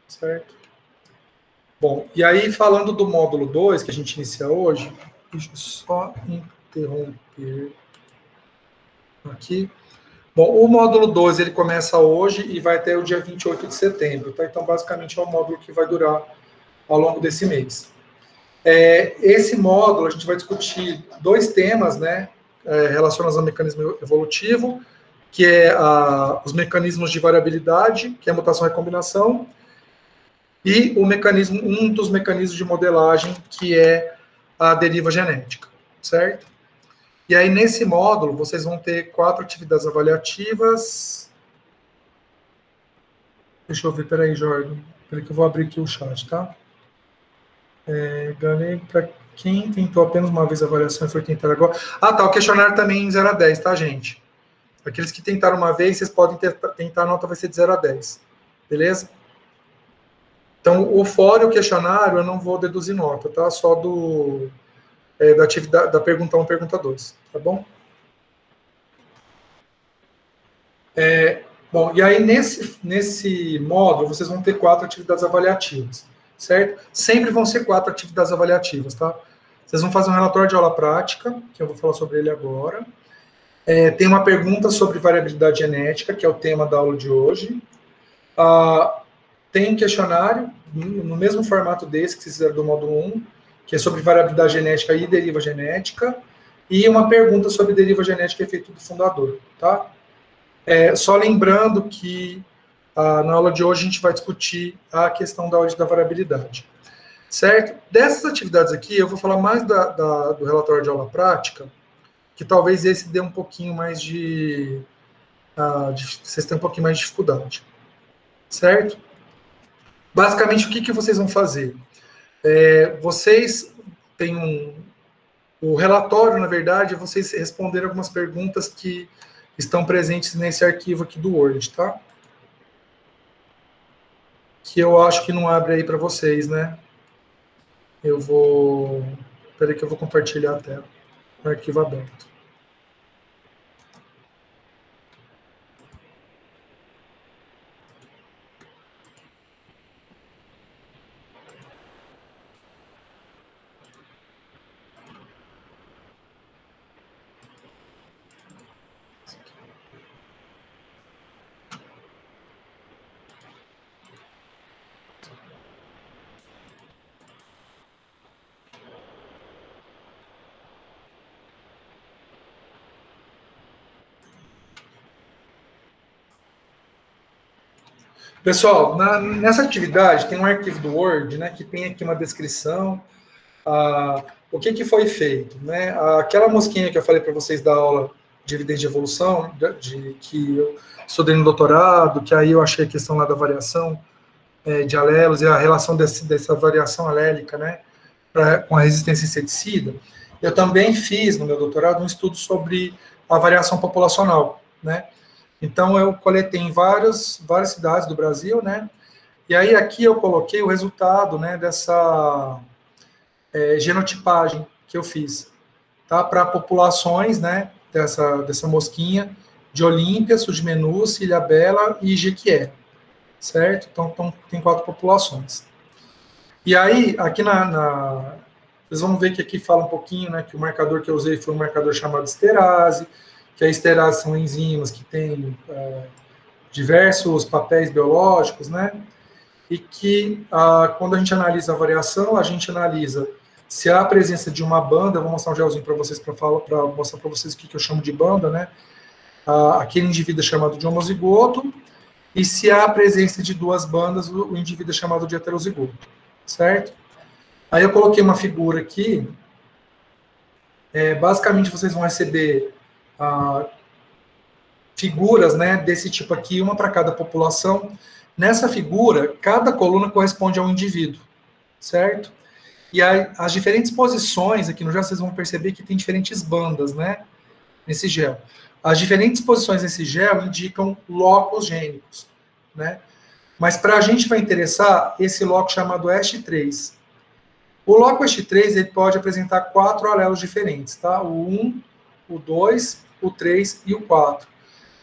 certo? Bom, e aí falando do módulo 2, que a gente inicia hoje, deixa eu só interromper aqui. Bom, o módulo 2 ele começa hoje e vai até o dia 28 de setembro, tá? Então, basicamente, é um módulo que vai durar ao longo desse mês. Esse módulo, a gente vai discutir dois temas, né, relacionados ao mecanismo evolutivo, que é os mecanismos de variabilidade, que é a mutação e recombinação, e um dos mecanismos de modelagem, que é a deriva genética, certo? E aí, nesse módulo, vocês vão ter 4 atividades avaliativas. Deixa eu ver, peraí, Jordan. Peraí que eu vou abrir aqui o chat, tá? Ganhei para quem tentou apenas uma vez a avaliação e foi tentar agora. Ah, tá, o questionário também em 0 a 10, tá, gente? Aqueles que tentaram uma vez, vocês podem tentar, a nota vai ser de 0 a 10. Beleza? Então, o fora e o questionário, eu não vou deduzir nota, tá? Só da atividade, da pergunta 1 e pergunta 2, tá bom? Bom, e aí nesse módulo, vocês vão ter 4 atividades avaliativas, certo? Sempre vão ser 4 atividades avaliativas, tá? Vocês vão fazer um relatório de aula prática, que eu vou falar sobre ele agora. Tem uma pergunta sobre variabilidade genética, que é o tema da aula de hoje. Tem um questionário, no mesmo formato desse que vocês fizeram do módulo 1, que é sobre variabilidade genética e deriva genética, e uma pergunta sobre deriva genética e efeito do fundador, tá? Só lembrando que na aula de hoje a gente vai discutir a questão da ordem da variabilidade, certo? Dessas atividades aqui, eu vou falar mais do relatório de aula prática, que talvez esse dê um pouquinho mais vocês tenham um pouquinho mais de dificuldade, certo? Basicamente, o que vocês vão fazer? Vocês têm o relatório, na verdade, vocês responderam algumas perguntas que estão presentes nesse arquivo aqui do Word, tá? Que eu acho que não abre aí para vocês, né? Espera que eu vou compartilhar a tela. O arquivo aberto. Pessoal, nessa atividade tem um arquivo do Word, né, que tem aqui uma descrição, o que foi feito, né? Aquela mosquinha que eu falei para vocês da aula de evidência de evolução, que eu estudei no doutorado, que aí eu achei a questão lá da variação de alelos e a relação dessa variação alélica, né, com a resistência inseticida. Eu também fiz no meu doutorado um estudo sobre a variação populacional, né? Então, eu coletei em várias cidades do Brasil, né? E aí, aqui eu coloquei o resultado, né, dessa genotipagem que eu fiz, tá? Para populações, né, dessa mosquinha de Olímpia, Sudmenúcia, Ilhabela e Jequié, certo? Então, tem 4 populações. E aí, aqui vocês vão ver que aqui fala um pouquinho, né, que o marcador que eu usei foi um marcador chamado esterase, que a esterase são enzimas que têm diversos papéis biológicos, né? E que, quando a gente analisa a variação, a gente analisa se há a presença de uma banda, vou mostrar um gelzinho para vocês, para mostrar para vocês o que eu chamo de banda, né? Aquele indivíduo é chamado de homozigoto, e se há a presença de 2 bandas, o indivíduo é chamado de heterozigoto, certo? Aí eu coloquei uma figura aqui, basicamente vocês vão receber figuras, né, desse tipo aqui, uma para cada população. Nessa figura, cada coluna corresponde a um indivíduo, certo? E aí, as diferentes posições aqui no gel, vocês vão perceber que tem diferentes bandas, né, nesse gel. As diferentes posições nesse gel indicam locos gênicos, né? Mas para a gente vai interessar esse loco chamado EST3. O loco EST3, ele pode apresentar 4 alelos diferentes, tá? O 1, o 2, o 3 e o 4.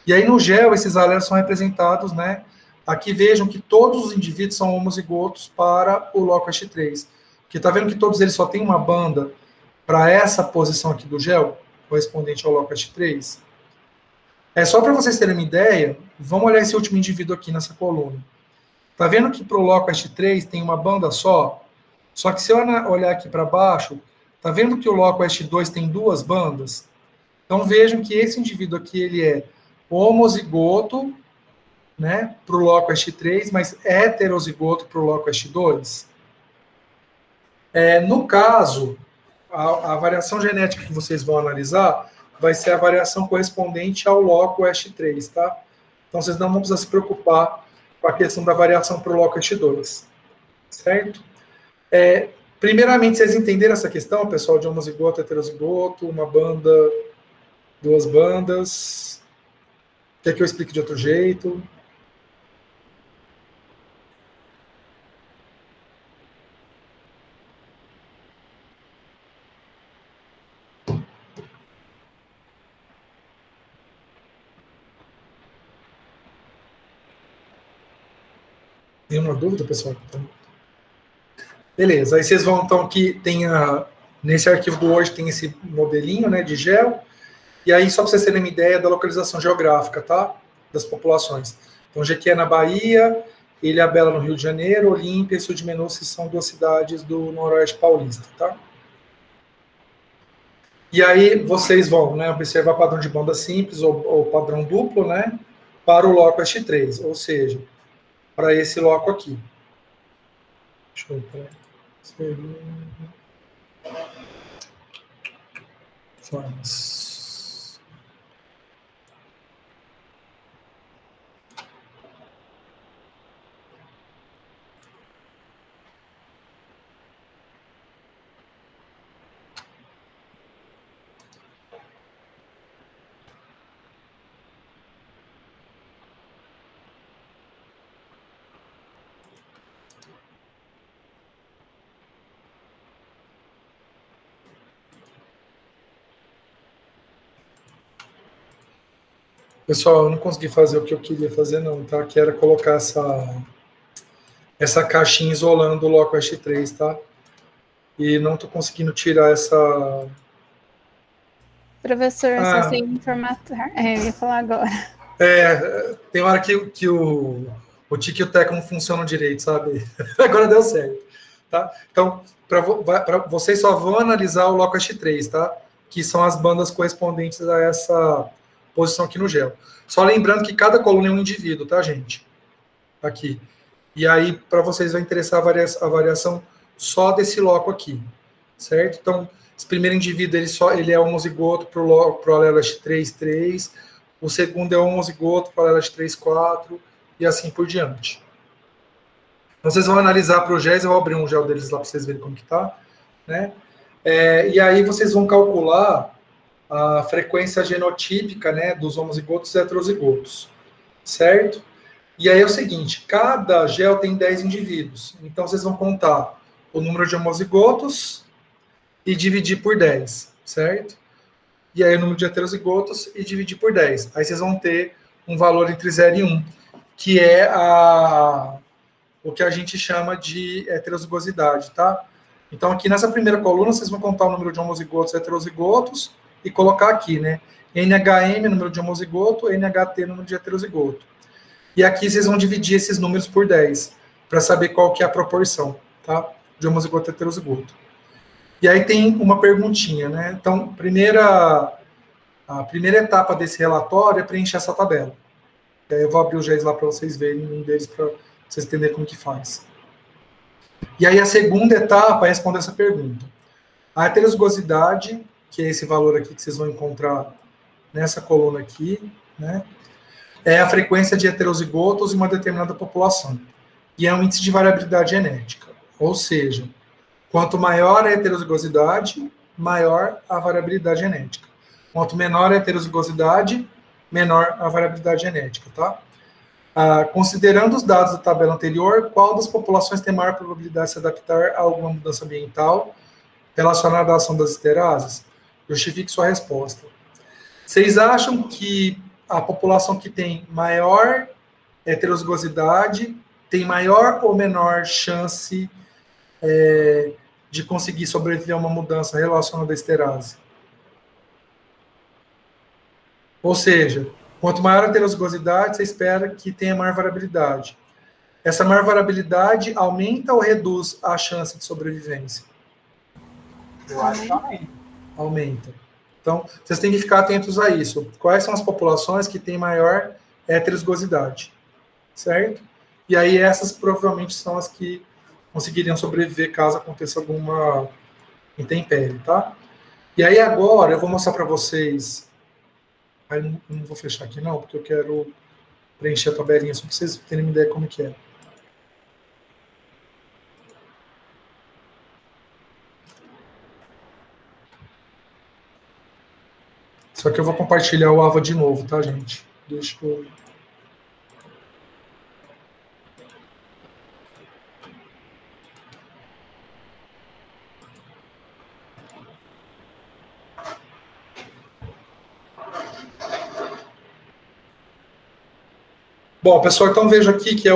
E aí no gel, esses alelos são representados, né, Aqui vejam que todos os indivíduos são homozigotos para o loco H3. Porque está vendo que todos eles só têm uma banda para essa posição aqui do gel, correspondente ao loco H3? É só para vocês terem uma ideia, vamos olhar esse último indivíduo aqui nessa coluna. Está vendo que para o loco H3 tem uma banda só? Só que se eu olhar aqui para baixo, está vendo que o loco H2 tem duas bandas? Então vejam que esse indivíduo aqui ele é homozigoto, né, para o loco H3, mas heterozigoto para o loco H2. No caso, a variação genética que vocês vão analisar vai ser a variação correspondente ao loco H3, tá? Então vocês não vão precisar se preocupar com a questão da variação para o loco H2, certo? Primeiramente, vocês entenderam essa questão, pessoal, de homozigoto, heterozigoto, uma banda, duas bandas? Quer que eu explique de outro jeito? Tem uma dúvida, pessoal? Beleza, aí vocês vão, então, que nesse arquivo do Word tem esse modelinho, né, de gel, e aí só para vocês terem uma ideia da localização geográfica, tá? Das populações. Então, Jequié na Bahia, Ilhabela no Rio de Janeiro, Olímpia e Sul de Menuce são duas cidades do Noroeste Paulista, tá? E aí vocês vão, né, observar padrão de banda simples ou padrão duplo, né, para o loco H3, ou seja, para esse loco aqui. Deixa eu ver. Formas. Pessoal, eu não consegui fazer o que eu queria fazer, não, tá? Que era colocar essa caixinha isolando o loco H3, tá? E não estou conseguindo tirar essa... Professor, só sem formatar. Eu ia falar agora. Tem hora que o TIC e o TEC não funcionam direito, sabe? Agora deu certo, tá? Então, vocês só vão analisar o loco H3, tá? Que são as bandas correspondentes a essa posição aqui no gel. Só lembrando que cada coluna é um indivíduo, tá, gente? Aqui. E aí, para vocês vai interessar a variação só desse loco aqui, certo? Então, esse primeiro indivíduo, ele é homozigoto para o alelo H3, 3. O segundo é homozigoto para o alelo H3, 4. E assim por diante. Então, vocês vão analisar para o gel, eu vou abrir um gel deles lá para vocês verem como que tá, né? E aí vocês vão calcular a frequência genotípica, né, dos homozigotos e heterozigotos, certo? E aí é o seguinte, cada gel tem 10 indivíduos, então vocês vão contar o número de homozigotos e dividir por 10, certo? E aí o número de heterozigotos e dividir por 10. Aí vocês vão ter um valor entre 0 e 1, que é o que a gente chama de heterozigosidade, tá? Então aqui nessa primeira coluna vocês vão contar o número de homozigotos e heterozigotos, e colocar aqui, né? NHM, número de homozigoto, NHT, número de heterozigoto. E aqui vocês vão dividir esses números por 10, para saber qual que é a proporção, tá? De homozigoto e heterozigoto. E aí tem uma perguntinha, né? Então, a primeira etapa desse relatório é preencher essa tabela. E aí eu vou abrir o GES lá para vocês verem um deles, para vocês entenderem como que faz. E aí a segunda etapa é responder essa pergunta. A heterozigosidade, que é esse valor aqui que vocês vão encontrar nessa coluna aqui, né? É a frequência de heterozigotos em uma determinada população. E é um índice de variabilidade genética. Ou seja, quanto maior a heterozigosidade, maior a variabilidade genética. Quanto menor a heterozigosidade, menor a variabilidade genética, tá? Considerando os dados da tabela anterior, qual das populações tem maior probabilidade de se adaptar a alguma mudança ambiental relacionada à ação das esterases? Justifique sua resposta. Vocês acham que a população que tem maior heterozigosidade tem maior ou menor chance de conseguir sobreviver a uma mudança relacionada à esterase? Ou seja, quanto maior a heterozigosidade, você espera que tenha maior variabilidade. Essa maior variabilidade aumenta ou reduz a chance de sobrevivência? Eu acho que aumenta. Aumenta. Então, vocês têm que ficar atentos a isso. Quais são as populações que têm maior heterozigosidade? Certo? E aí essas provavelmente são as que conseguiriam sobreviver caso aconteça alguma intempérie, tá? E aí agora eu vou mostrar para vocês. Aí não vou fechar aqui não, porque eu quero preencher a tabelinha só para vocês terem uma ideia como que é. Só que eu vou compartilhar o AVA de novo, tá, gente? Deixa eu... Bom, pessoal, então vejo aqui que é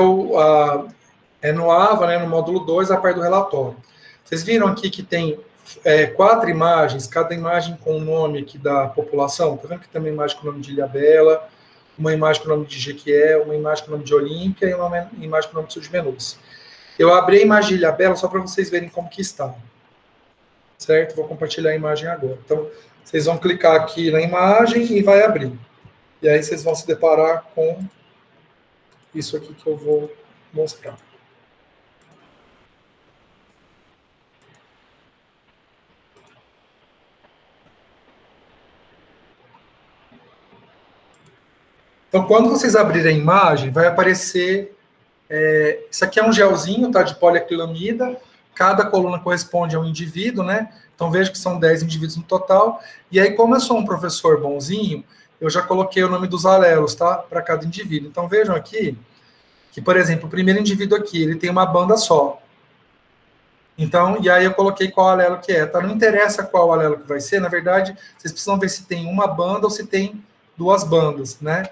no AVA, né, no módulo 2, a parte do relatório. Vocês viram aqui que tem 4 imagens, cada imagem com o nome aqui da população. Tá vendo que tem uma imagem com o nome de Ilhabela, uma imagem com o nome de Jequié, uma imagem com o nome de Olímpia e uma imagem com o nome de Sudmenuce. Eu abri a imagem de Ilhabela só para vocês verem como que está. Certo? Vou compartilhar a imagem agora. Então, vocês vão clicar aqui na imagem e vai abrir. E aí vocês vão se deparar com isso aqui que eu vou mostrar. Então, quando vocês abrirem a imagem, vai aparecer... isso aqui é um gelzinho, tá, de poliacrilamida. Cada coluna corresponde a um indivíduo, né? Então, vejo que são 10 indivíduos no total. E aí, como eu sou um professor bonzinho, eu já coloquei o nome dos alelos, tá? Para cada indivíduo. Então, vejam aqui que, por exemplo, o primeiro indivíduo aqui, ele tem uma banda só. Então, e aí eu coloquei qual alelo que é, tá? Não interessa qual alelo que vai ser, na verdade, vocês precisam ver se tem uma banda ou se tem 2 bandas, né?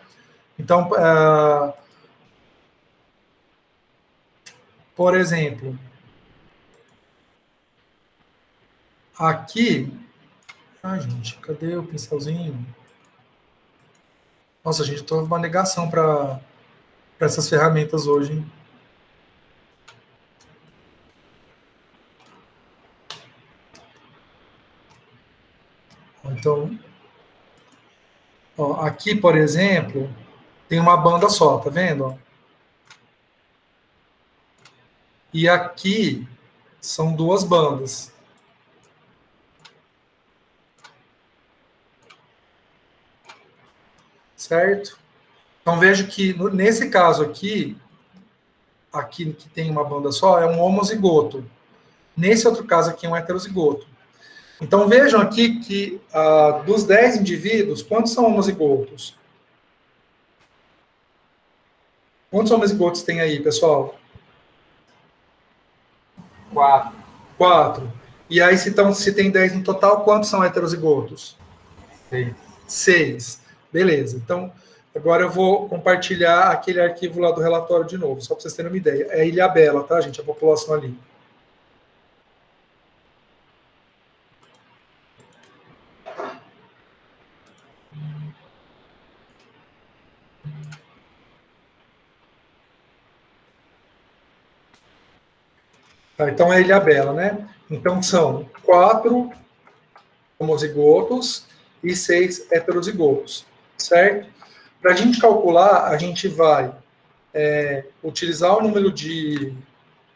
Então, por exemplo, aqui... Ai, gente, cadê o pincelzinho? Nossa, gente, eu tô uma negação para essas ferramentas hoje, hein? Então, ó, aqui, por exemplo, tem uma banda só, tá vendo? E aqui são 2 bandas. Certo? Então, vejo que nesse caso aqui que tem uma banda só, é um homozigoto. Nesse outro caso aqui é um heterozigoto. Então, vejam aqui que dos 10 indivíduos, quantos são homozigotos? Quantos homozigotos tem aí, pessoal? 4. 4. E aí, se tem 10 no total, quantos são heterozigotos? 6. 6. Beleza. Então, agora eu vou compartilhar aquele arquivo lá do relatório de novo, só para vocês terem uma ideia. É Ilhabela, tá, gente? A população ali. Tá, então é Ilhabela, né? Então são 4 homozigotos e 6 heterozigotos, certo? Para a gente calcular, a gente vai utilizar o número de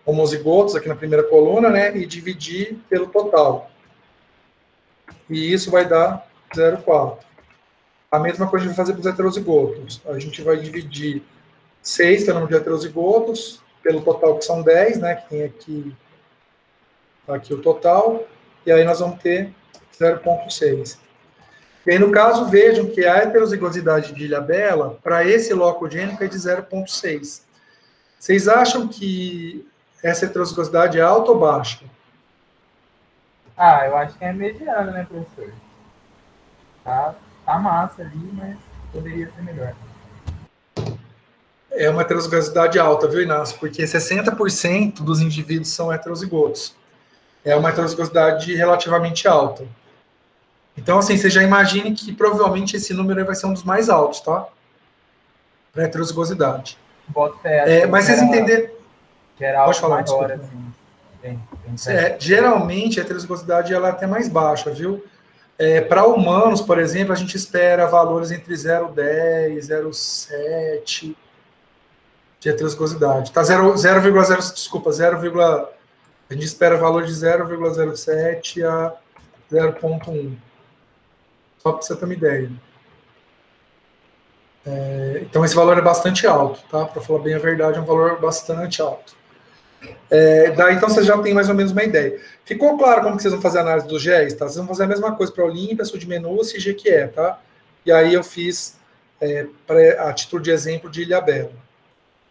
homozigotos aqui na primeira coluna, né? E dividir pelo total. E isso vai dar 0,4. A mesma coisa a gente vai fazer para os heterozigotos. A gente vai dividir 6, que é o número de heterozigotos, pelo total, que são 10, né? Que tem aqui o total. E aí nós vamos ter 0,6. E aí, no caso, vejam que a heterozigosidade de Ilhabela, para esse loco gênico, é de 0,6. Vocês acham que essa heterozigosidade é alta ou baixa? Eu acho que é mediana, né, professor? Tá massa ali, mas poderia ser melhor. É uma heterozigosidade alta, viu, Inácio? Porque 60% dos indivíduos são heterozigotos. É uma heterozigosidade relativamente alta. Então, assim, você já imagine que provavelmente esse número vai ser um dos mais altos, tá? Para heterozigosidade. Mas vocês entenderam... Geral, pode falar, maior, desculpa. assim. Geralmente, a heterozigosidade ela é até mais baixa, viu? Para humanos, por exemplo, a gente espera valores entre 0,10 e 0,7 de heterozigosidade. Tá 0,0, desculpa, 0, a gente espera valor de 0,07 a 0,1. Só para você ter uma ideia. Então, esse valor é bastante alto, tá? Para falar bem a verdade, é um valor bastante alto. Daí, então, vocês já têm mais ou menos uma ideia. Ficou claro como que vocês vão fazer a análise dos GEs, tá? Vocês vão fazer a mesma coisa para Olímpia, Sudmenúcia e Jequié, tá? E aí eu fiz, a título de exemplo, de Ilhabela,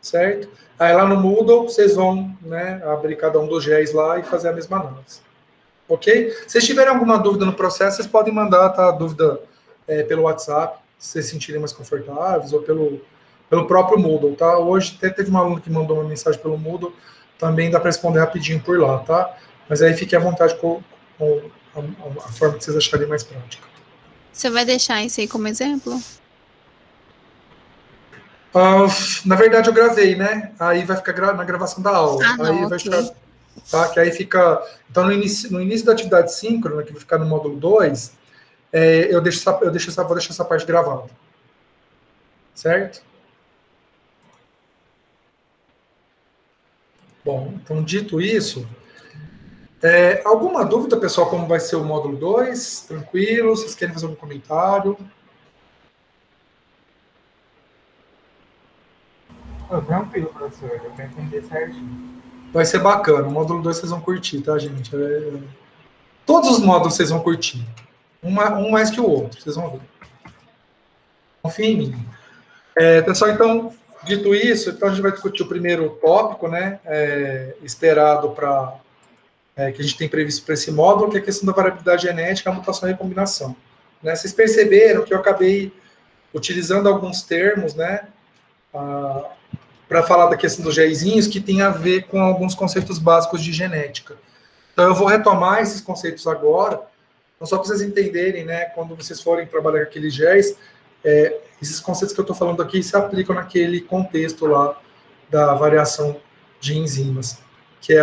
certo? Aí lá no Moodle, vocês vão, né, abrir cada um dos GEs lá e fazer a mesma análise. Ok? Se vocês tiverem alguma dúvida no processo, vocês podem mandar, tá? A dúvida pelo WhatsApp, se vocês se sentirem mais confortáveis, ou pelo próprio Moodle, tá? Hoje até teve uma aluna que mandou uma mensagem pelo Moodle, também dá para responder rapidinho por lá, tá? Mas aí fique à vontade com a forma que vocês acharem mais prática. Você vai deixar isso aí como exemplo? Na verdade, eu gravei, né? Aí vai ficar na gravação da aula. Aí vai ficar, tá? Que aí fica... Então, no início da atividade síncrona, que vai ficar no módulo 2, vou deixar essa parte gravada. Certo? Bom, então, dito isso, alguma dúvida, pessoal, como vai ser o módulo 2? Tranquilo? Vocês querem fazer algum comentário? Tranquilo, professor. Eu vou entender certinho. Vai ser bacana. O módulo 2 vocês vão curtir, tá, gente? Todos os módulos vocês vão curtir. Um mais que o outro, vocês vão ver. Confia em mim. Pessoal, então... Dito isso, então a gente vai discutir o primeiro tópico, né, esperado para que a gente tem previsto para esse módulo, que é a questão da variabilidade genética, a mutação e recombinação. Né, vocês perceberam que eu acabei utilizando alguns termos, né, para falar da questão dos gezinhos, que tem a ver com alguns conceitos básicos de genética. Então eu vou retomar esses conceitos agora, então só para vocês entenderem, né, quando vocês forem trabalhar com aqueles genes, esses conceitos que eu estou falando aqui se aplicam naquele contexto lá da variação de enzimas, que é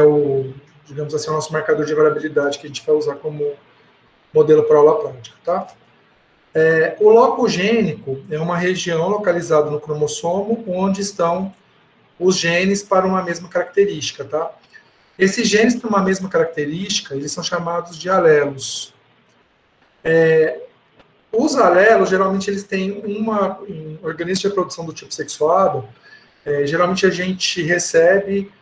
digamos assim, o nosso marcador de variabilidade que a gente vai usar como modelo para aula prática, tá? O loco gênico é uma região localizada no cromossomo onde estão os genes para uma mesma característica, tá? Esses genes para uma mesma característica, eles são chamados de alelos. Os alelos, geralmente, eles têm um organismo de reprodução do tipo sexuado. Geralmente, a gente recebe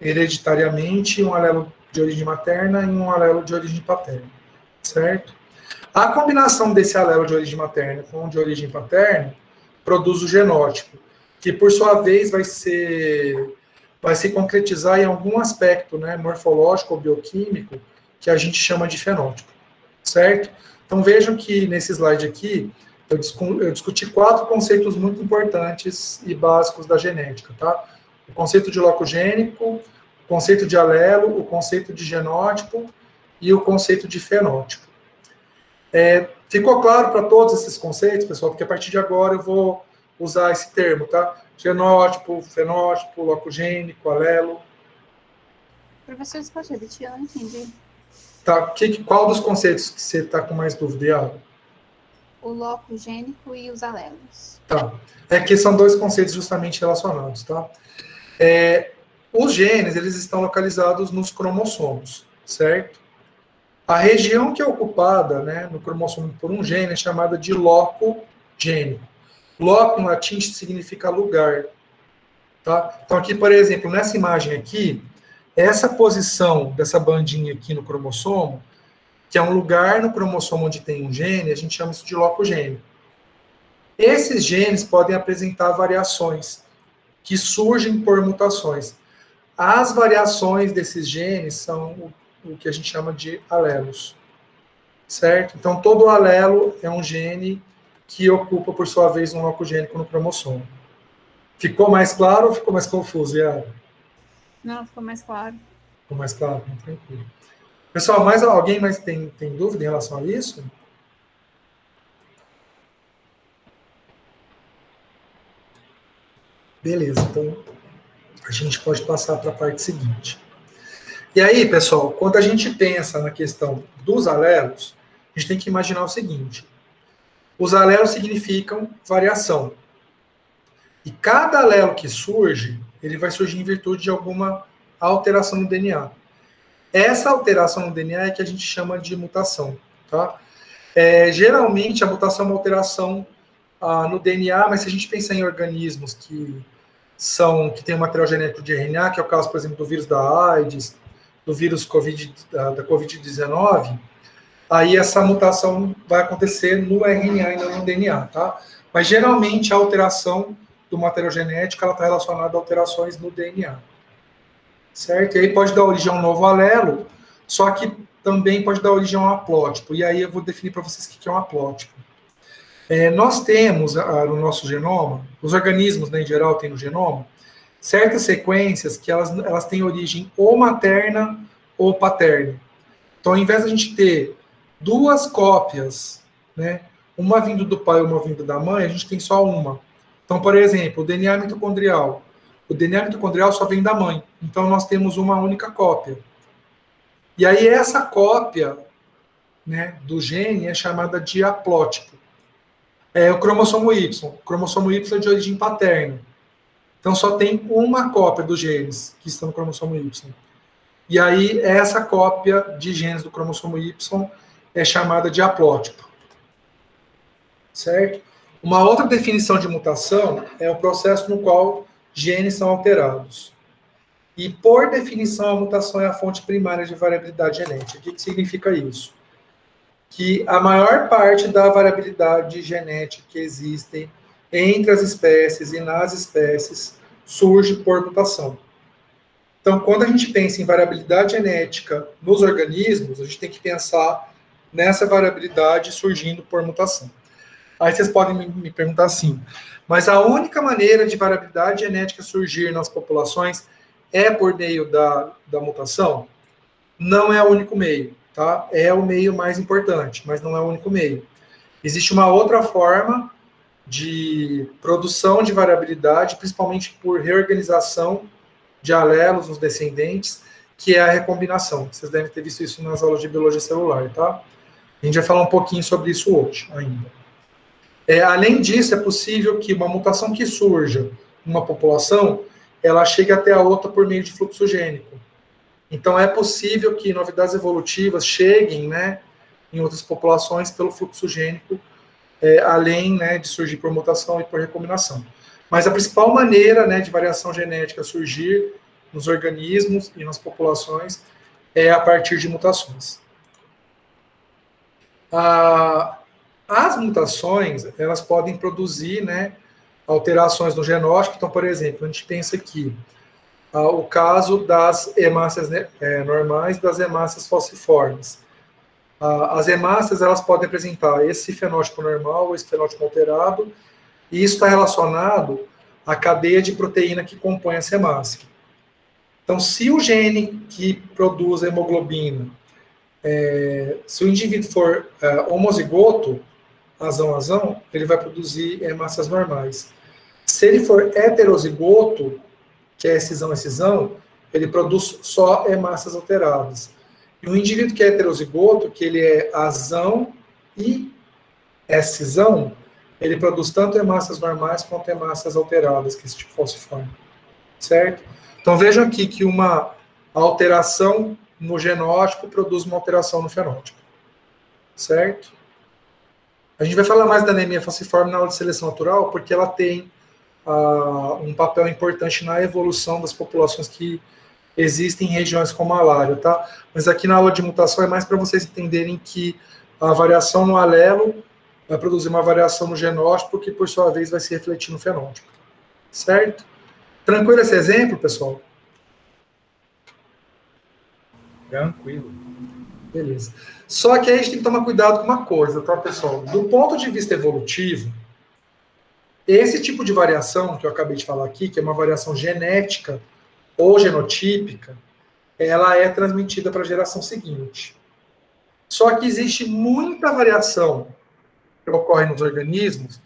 hereditariamente um alelo de origem materna e um alelo de origem paterna, certo? A combinação desse alelo de origem materna com o de origem paterna produz o genótipo, que, por sua vez, vai se concretizar em algum aspecto, né, morfológico ou bioquímico, que a gente chama de fenótipo, certo? Então, vejam que nesse slide aqui, eu discuti 4 conceitos muito importantes e básicos da genética, tá? O conceito de loco gênico, o conceito de alelo, o conceito de genótipo e o conceito de fenótipo. Ficou claro para todos esses conceitos, pessoal? Porque a partir de agora eu vou usar esse termo, tá? Genótipo, fenótipo, loco gênico, alelo. Professor, você pode repetir? Eu não entendi. Tá, qual dos conceitos que você está com mais dúvida, Yara? O loco gênico e os alelos. Tá. Que são 2 conceitos justamente relacionados, tá? Os genes, eles estão localizados nos cromossomos, certo? A região que é ocupada, né, no cromossomo por um gene é chamada de loco gênico. Loco, em latim, significa lugar, tá? Então, aqui, por exemplo, nessa imagem aqui, essa posição dessa bandinha aqui no cromossomo, que é um lugar no cromossomo onde tem um gene, a gente chama isso de loco gênico. Esses genes podem apresentar variações que surgem por mutações. As variações desses genes são o que a gente chama de alelos, certo? Então, todo alelo é um gene que ocupa, por sua vez, um loco gênico no cromossomo. Ficou mais claro ou ficou mais confuso, Yara? Não, ficou mais claro. Ficou mais claro? Tranquilo. Pessoal, mais alguém mais tem dúvida em relação a isso? Beleza, então a gente pode passar para a parte seguinte. E aí, pessoal, quando a gente pensa na questão dos alelos, a gente tem que imaginar o seguinte: os alelos significam variação. E cada alelo que surge, ele vai surgir em virtude de alguma alteração no DNA. Essa alteração no DNA é que a gente chama de mutação, tá? Geralmente, a mutação é uma alteração no DNA, mas se a gente pensar em organismos que têm um material genético de RNA, que é o caso, por exemplo, do vírus da AIDS, do vírus da Covid-19, aí essa mutação vai acontecer no RNA e não no DNA, tá? Mas, geralmente, a alteração do material genético ela está relacionada a alterações no DNA. Certo? E aí pode dar origem a um novo alelo, só que também pode dar origem a um haplótipo. E aí eu vou definir para vocês o que é um haplótipo. Nós temos no nosso genoma, os organismos, né, em geral têm no genoma, certas sequências que elas têm origem ou materna ou paterna. Então, ao invés de a gente ter duas cópias, né, uma vindo do pai e uma vindo da mãe, a gente tem só uma. Então, por exemplo, o DNA mitocondrial. O DNA mitocondrial só vem da mãe. Então, nós temos uma única cópia. E aí, essa cópia, né, do gene é chamada de haplótipo. O cromossomo Y. O cromossomo Y é de origem paterna. Então, só tem uma cópia dos genes que estão no cromossomo Y. E aí, essa cópia de genes do cromossomo Y é chamada de haplótipo. Certo? Uma outra definição de mutação é o processo no qual genes são alterados. E, por definição, a mutação é a fonte primária de variabilidade genética. O que significa isso? Que a maior parte da variabilidade genética que existe entre as espécies e nas espécies surge por mutação. Então, quando a gente pensa em variabilidade genética nos organismos, a gente tem que pensar nessa variabilidade surgindo por mutação. Aí vocês podem me perguntar assim, mas a única maneira de variabilidade genética surgir nas populações é por meio da mutação? Não é o único meio, tá? É o meio mais importante, mas não é o único meio. Existe uma outra forma de produção de variabilidade, principalmente por reorganização de alelos nos descendentes, que é a recombinação. Vocês devem ter visto isso nas aulas de biologia celular, tá? A gente vai falar um pouquinho sobre isso hoje ainda. Além disso, é possível que uma mutação que surja numa população, ela chegue até a outra por meio de fluxo gênico. Então, é possível que novidades evolutivas cheguem, né, em outras populações pelo fluxo gênico, além, né, de surgir por mutação e por recombinação. Mas a principal maneira, né, de variação genética surgir nos organismos e nas populações é a partir de mutações. As mutações, elas podem produzir, né, alterações no genótipo. Então, por exemplo, a gente pensa aqui o caso das hemácias normais e das hemácias falciformes. As hemácias, elas podem apresentar esse fenótipo normal ou esse fenótipo alterado, e isso está relacionado à cadeia de proteína que compõe essa hemácia. Então, se o gene que produz a hemoglobina, se o indivíduo for homozigoto, azão, ele vai produzir hemácias normais. Se ele for heterozigoto, que é cisão, ele produz só hemácias alteradas. E o indivíduo que é heterozigoto, que ele é azão e é cisão, ele produz tanto hemácias normais quanto hemácias alteradas, que é esse tipo falciforme. Certo? Então vejam aqui que uma alteração no genótipo produz uma alteração no fenótipo. Certo? A gente vai falar mais da anemia falciforme na aula de seleção natural, porque ela tem um papel importante na evolução das populações que existem em regiões com malária, tá? Mas aqui na aula de mutação é mais para vocês entenderem que a variação no alelo vai produzir uma variação no genótipo, que por sua vez vai se refletir no fenótipo. Certo? Tranquilo esse exemplo, pessoal? Tranquilo. Beleza. Só que aí a gente tem que tomar cuidado com uma coisa, tá, pessoal? Do ponto de vista evolutivo, Esse tipo de variação que eu acabei de falar aqui, que é uma variação genética ou genotípica, ela é transmitida para a geração seguinte. Só que existe muita variação que ocorre nos organismos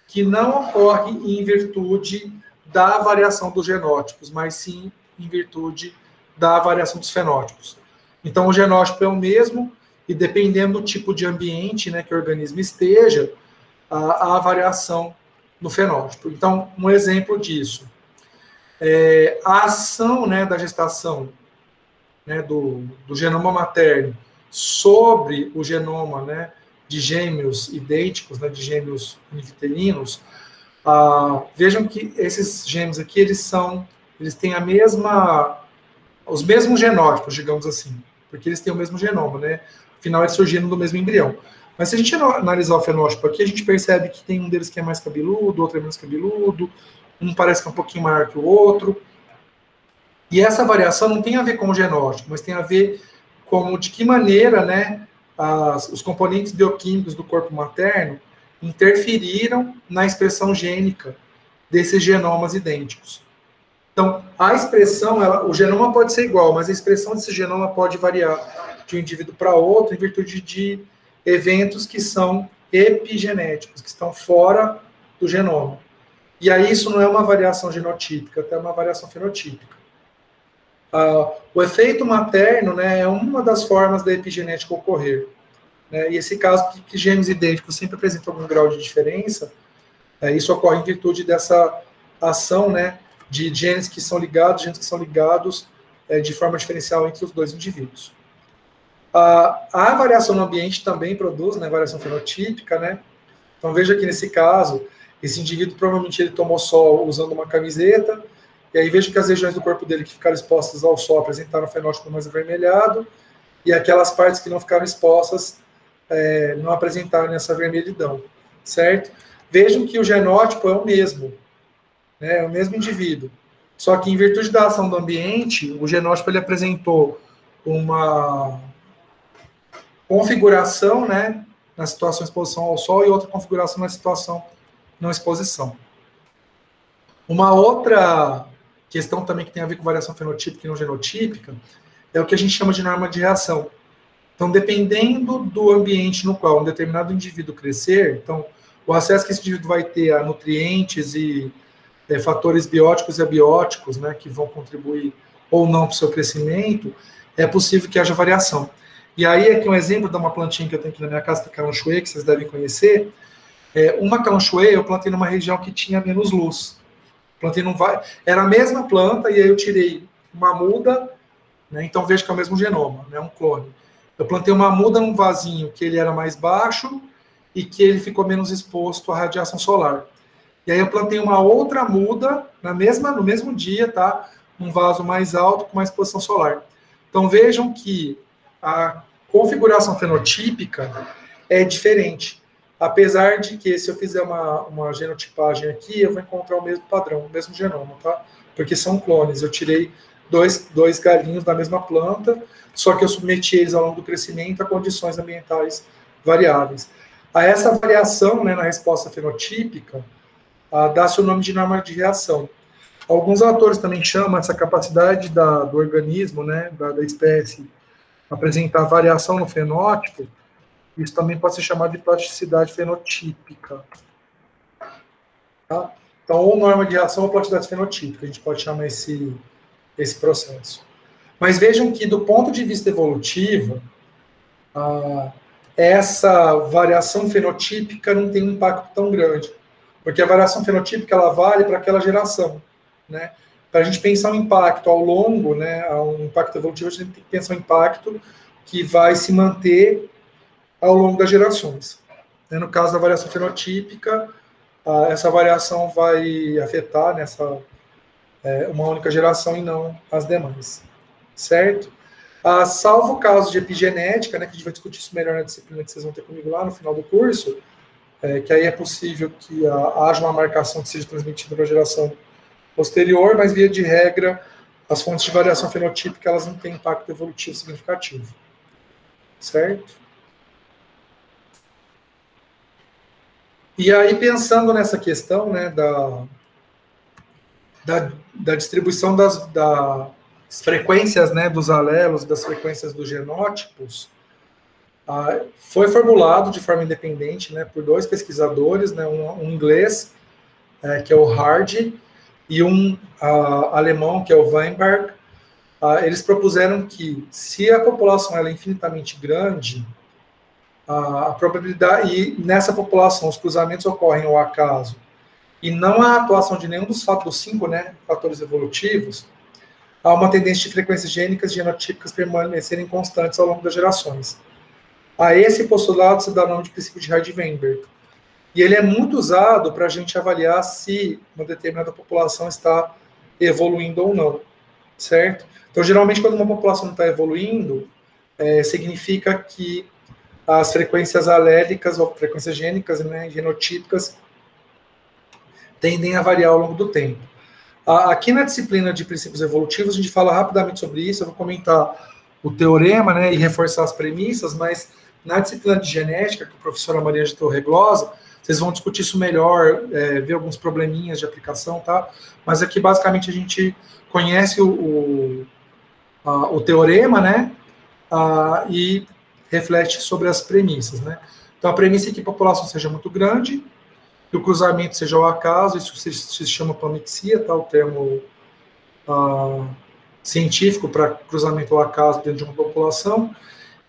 que não ocorre em virtude da variação dos genótipos, mas sim em virtude da variação dos fenótipos. Então, o genótipo é o mesmo, e dependendo do tipo de ambiente, né, que o organismo esteja, há variação no fenótipo. Então, um exemplo disso é a ação, né, da gestação, né, do genoma materno sobre o genoma, né, de gêmeos idênticos, né, de gêmeos univitelinos. Vejam que esses gêmeos aqui, eles têm os mesmos genótipos, digamos assim, porque eles têm o mesmo genoma, né? Afinal, eles surgiram do mesmo embrião. Mas se a gente analisar o fenótipo aqui, a gente percebe que tem um deles que é mais cabeludo, outro é menos cabeludo, um parece que é um pouquinho maior que o outro. E essa variação não tem a ver com o genótipo, mas tem a ver com de que maneira, né, os componentes bioquímicos do corpo materno interferiram na expressão gênica desses genomas idênticos. Então, a expressão, o genoma pode ser igual, mas a expressão desse genoma pode variar de um indivíduo para outro em virtude de eventos que são epigenéticos, que estão fora do genoma. E aí isso não é uma variação genotípica, até uma variação fenotípica. O efeito materno, né, é uma das formas da epigenética ocorrer. Né, e esse caso que gêmeos idênticos sempre apresentam algum grau de diferença, isso ocorre em virtude dessa ação, né, de genes que são ligados de forma diferencial entre os dois indivíduos. A variação no ambiente também produz, né, variação fenotípica, né? Então veja que nesse caso, esse indivíduo provavelmente ele tomou sol usando uma camiseta, e aí veja que as regiões do corpo dele que ficaram expostas ao sol apresentaram um fenótipo mais avermelhado, e aquelas partes que não ficaram expostas não apresentaram essa vermelhidão, certo? Vejam que o genótipo é o mesmo, né, é o mesmo indivíduo, só que em virtude da ação do ambiente, o genótipo ele apresentou uma configuração, né, na situação de exposição ao sol e outra configuração na situação não exposição. Uma outra questão também que tem a ver com variação fenotípica e não genotípica é o que a gente chama de norma de reação. Então, dependendo do ambiente no qual um determinado indivíduo crescer, então, o acesso que esse indivíduo vai ter a nutrientes e fatores bióticos e abióticos, né, que vão contribuir ou não para o seu crescimento, é possível que haja variação. E aí, aqui um exemplo de uma plantinha que eu tenho aqui na minha casa, que é a calanchoe, que vocês devem conhecer. Uma calanchoe eu plantei numa região que tinha menos luz. Plantei era a mesma planta, e aí eu tirei uma muda, né, então vejo que é o mesmo genoma, né, um clone. Eu plantei uma muda num vasinho que ele era mais baixo e que ele ficou menos exposto à radiação solar. E aí eu plantei uma outra muda no mesmo dia, tá? Um vaso mais alto com mais exposição solar. Então vejam que a configuração fenotípica é diferente. Apesar de que, se eu fizer uma genotipagem aqui, eu vou encontrar o mesmo padrão, o mesmo genoma, tá? Porque são clones. Eu tirei dois galinhos da mesma planta, só que eu submeti eles ao longo do crescimento a condições ambientais variáveis. A essa variação, né, na resposta fenotípica, dá-se o nome de norma de reação. Alguns autores também chamam essa capacidade do organismo, né, da espécie, apresentar variação no fenótipo. Isso também pode ser chamado de plasticidade fenotípica. Tá? Então, ou norma de reação ou plasticidade fenotípica, a gente pode chamar esse processo. Mas vejam que, do ponto de vista evolutivo, essa variação fenotípica não tem um impacto tão grande, porque a variação fenotípica ela vale para aquela geração, né? Para a gente pensar um impacto ao longo, né, um impacto evolutivo, a gente tem que pensar um impacto que vai se manter ao longo das gerações. No caso da variação fenotípica, essa variação vai afetar uma única geração e não as demais, certo? Salvo o caso de epigenética, né, que a gente vai discutir isso melhor na disciplina que vocês vão ter comigo lá no final do curso, que aí é possível que haja uma marcação que seja transmitida para a geração posterior, mas, via de regra, as fontes de variação fenotípica elas não têm impacto evolutivo significativo, certo? E aí, pensando nessa questão, né, da distribuição das frequências, né, dos alelos, das frequências dos genótipos, foi formulado de forma independente, né, por dois pesquisadores, né, um inglês, que é o Hardy, e um alemão, que é o Weinberg. Eles propuseram que, se a população ela é infinitamente grande, a probabilidade, e nessa população os cruzamentos ocorrem ao acaso, e não há atuação de nenhum dos 5, né, fatores evolutivos, há uma tendência de frequências gênicas e genotípicas permanecerem constantes ao longo das gerações. A esse postulado se dá o nome de princípio de Hardy-Weinberg. E ele é muito usado para a gente avaliar se uma determinada população está evoluindo ou não, certo? Então, geralmente, quando uma população está evoluindo, significa que as frequências alélicas, ou frequências gênicas, né, genotípicas, tendem a variar ao longo do tempo. Aqui na disciplina de princípios evolutivos, a gente fala rapidamente sobre isso, eu vou comentar o teorema, né, e reforçar as premissas, mas na disciplina de genética, que o professor Maria de Torreglosa, vocês vão discutir isso melhor, ver alguns probleminhas de aplicação, tá? Mas aqui, basicamente, a gente conhece o teorema, né, e reflete sobre as premissas, né? Então, a premissa é que a população seja muito grande, que o cruzamento seja ao acaso, isso se chama pamixia, tá? O termo científico para cruzamento ao acaso dentro de uma população,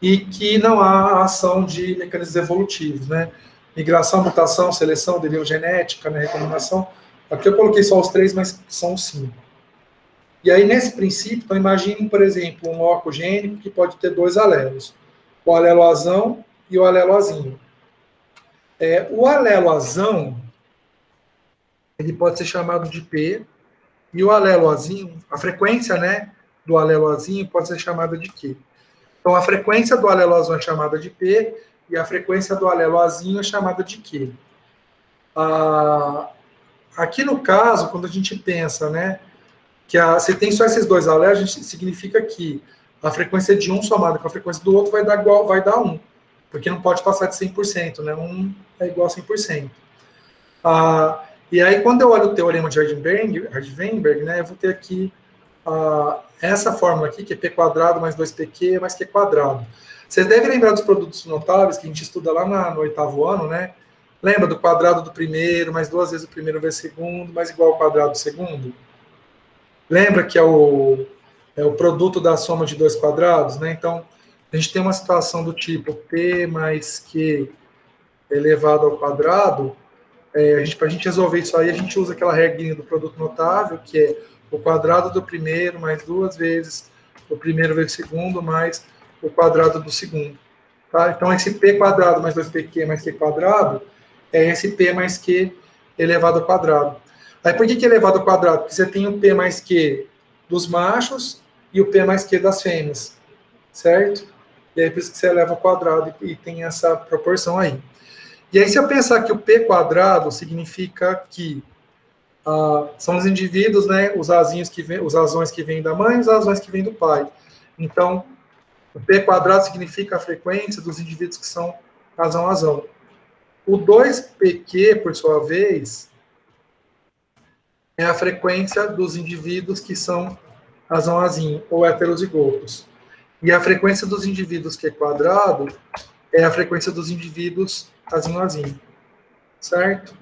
e que não há ação de mecanismos evolutivos, né? Migração, mutação, seleção, deriva genética, né, recombinação. Aqui eu coloquei só os 3, mas são os 5. E aí, nesse princípio, então, imagine, por exemplo, um óculo gênico que pode ter 2 alelos, o alelo azão e o alelo azinho. O alelo azão, ele pode ser chamado de P, e o alelo azinho, a frequência, né, do alelo azinho pode ser chamada de Q. Então, a frequência do alelo azão é chamada de P, e a frequência do alelo azinho é chamada de Q. Aqui no caso, quando a gente pensa, né, que se tem só esses 2 alelos, significa que a frequência de um somada com a frequência do outro vai dar 1, porque não pode passar de 100%, né? 1 é igual a 100%. E aí, quando eu olho o teorema de Hardy-Weinberg, né, eu vou ter aqui essa fórmula aqui, que é P² mais 2PQ mais Q². Vocês devem lembrar dos produtos notáveis que a gente estuda lá no 8º ano, né? Lembra do quadrado do primeiro, mais 2 vezes o primeiro vezes o segundo, mais igual ao quadrado do segundo? Lembra que é o produto da soma de 2 quadrados, né? Então, a gente tem uma situação do tipo P mais Q elevado ao quadrado. Para a gente resolver isso aí, a gente usa aquela regrinha do produto notável, que é o quadrado do primeiro mais 2 vezes o primeiro vezes o segundo, mais o quadrado do segundo. Tá? Então, esse P² mais 2PQ mais Q² é esse P mais Q elevado ao quadrado. Aí, por que elevado ao quadrado? Porque você tem o P mais Q dos machos e o P mais Q das fêmeas, certo? E aí, por isso que você eleva ao quadrado e tem essa proporção aí. E aí, se eu pensar que o P² significa que são os indivíduos, né, os azões que vêm da mãe e os azões que vêm do pai. Então, o P² significa a frequência dos indivíduos que são azão-azão. O 2PQ, por sua vez, é a frequência dos indivíduos que são azão-azinho, ou heterozigotos. E a frequência dos indivíduos Q² é a frequência dos indivíduos azinho-azinho. Certo?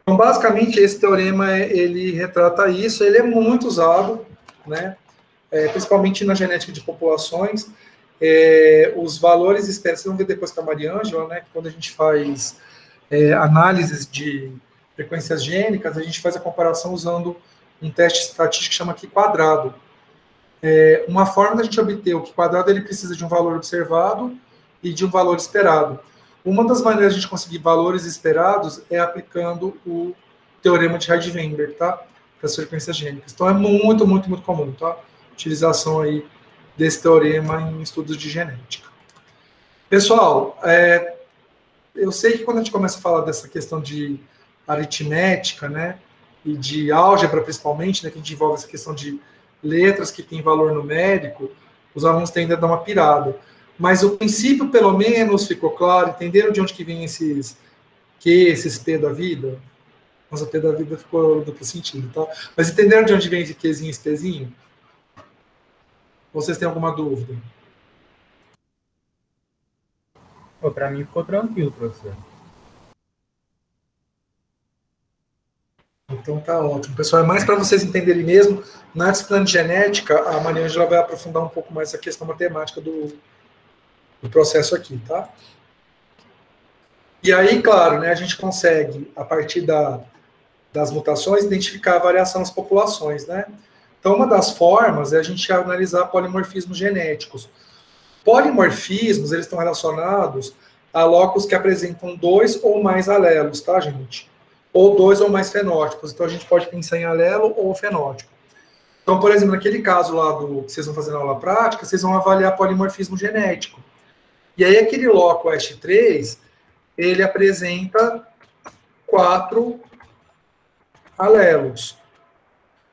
Então, basicamente, esse teorema, ele retrata isso, ele é muito usado, né? Principalmente na genética de populações. Os valores esperados, vocês vão ver depois com a Mariângela, né? Quando a gente faz análises de frequências gênicas, a gente faz a comparação usando um teste estatístico que chama Q². Uma forma da gente obter o Q², ele precisa de um valor observado e de um valor esperado. Uma das maneiras de a gente conseguir valores esperados é aplicando o teorema de Hardy-Weinberg, tá? Para as frequências gênicas. Então, é muito, muito, muito comum, tá? Utilização aí desse teorema em estudos de genética. Pessoal, eu sei que quando a gente começa a falar dessa questão de aritmética, né, e de álgebra principalmente, né, que a gente envolve essa questão de letras que tem valor numérico, os alunos tendem a dar uma pirada. Mas o princípio, pelo menos, ficou claro, entenderam de onde que vem Q, esses P da vida. Nossa, P da vida ficou duplo sentido, tá? Mas entenderam de onde vem esse Qzinho e esse Pzinho? Vocês têm alguma dúvida? Para mim ficou tranquilo, professor. Então tá ótimo. Pessoal, é mais para vocês entenderem mesmo. Na disciplina de genética, a Mariângela vai aprofundar um pouco mais a questão matemática do processo aqui, tá? E aí, claro, né, a gente consegue, a partir das mutações, identificar a variação das populações, né? Então, uma das formas é a gente analisar polimorfismos genéticos. Polimorfismos, eles estão relacionados a locos que apresentam 2 ou mais alelos, tá, gente? Ou 2 ou mais fenótipos. Então, a gente pode pensar em alelo ou fenótipo. Então, por exemplo, naquele caso lá que vocês vão fazer na aula prática, vocês vão avaliar polimorfismo genético. E aí, aquele loco OST3, ele apresenta 4 alelos.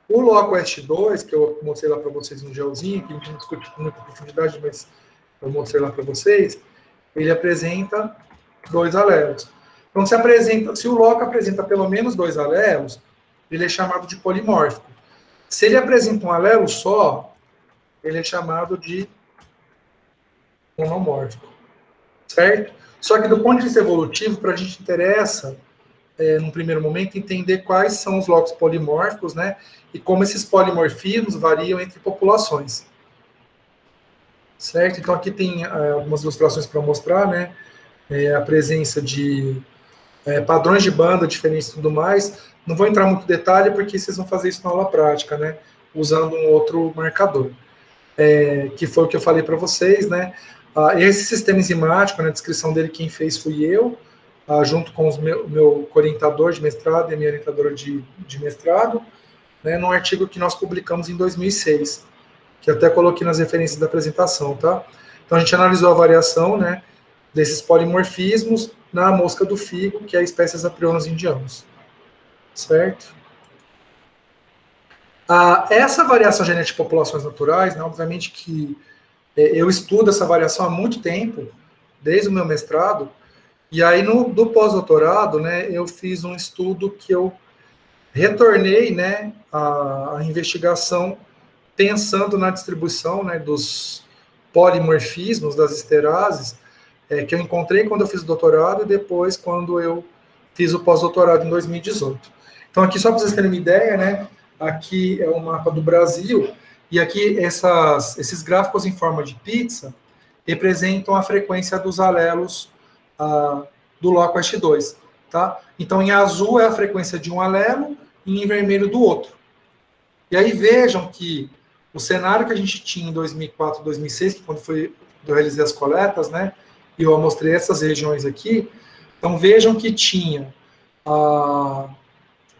O loco OST2, que eu mostrei lá para vocês no gelzinho, que a gente não discutiu com muita profundidade, mas eu mostrei lá para vocês, ele apresenta 2 alelos. Então, se o loco apresenta pelo menos 2 alelos, ele é chamado de polimórfico. Se ele apresenta um alelo só, ele é chamado de monomórfico. Certo? Só que do ponto de vista evolutivo, para a gente interessa, num primeiro momento, entender quais são os locos polimórficos, né? E como esses polimorfismos variam entre populações. Certo? Então, aqui tem algumas ilustrações para mostrar, né? A presença de padrões de banda diferentes e tudo mais. Não vou entrar muito em detalhe, porque vocês vão fazer isso na aula prática, né? Usando um outro marcador. Que foi o que eu falei para vocês, né? Esse sistema enzimático, na descrição dele, quem fez fui eu, junto com o meu orientador de mestrado e a minha orientadora de mestrado, né, num artigo que nós publicamos em 2006, que até coloquei nas referências da apresentação, tá? Então, a gente analisou a variação, né, desses polimorfismos na mosca do figo, que é a espécie Apriorus indianus, certo? Essa variação genética de populações naturais, né, obviamente que eu estudo essa variação há muito tempo, desde o meu mestrado, e aí do pós-doutorado, né, eu fiz um estudo que eu retornei, né, a investigação pensando na distribuição, né, dos polimorfismos das esterases, que eu encontrei quando eu fiz o doutorado e depois quando eu fiz o pós-doutorado em 2018. Então aqui, só para vocês terem uma ideia, né, aqui é o mapa do Brasil, e aqui esses gráficos em forma de pizza representam a frequência dos alelos do loco OST2, tá? Então, em azul é a frequência de um alelo e em vermelho do outro. E aí vejam que o cenário que a gente tinha em 2004, 2006, que quando eu realizei as coletas, né, e eu mostrei essas regiões aqui, então vejam que tinha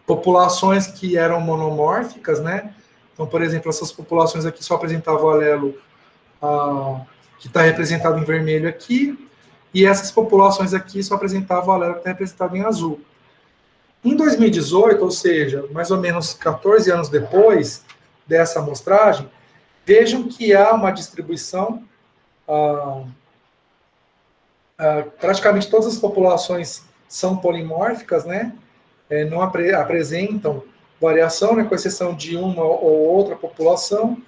populações que eram monomórficas, né? Então, por exemplo, essas populações aqui só apresentavam o alelo que está representado em vermelho aqui, e essas populações aqui só apresentavam o alelo que está representado em azul. Em 2018, ou seja, mais ou menos 14 anos depois dessa amostragem, vejam que há uma distribuição, praticamente todas as populações são polimórficas, né? Não apresentam variação, né, com exceção de uma ou outra população,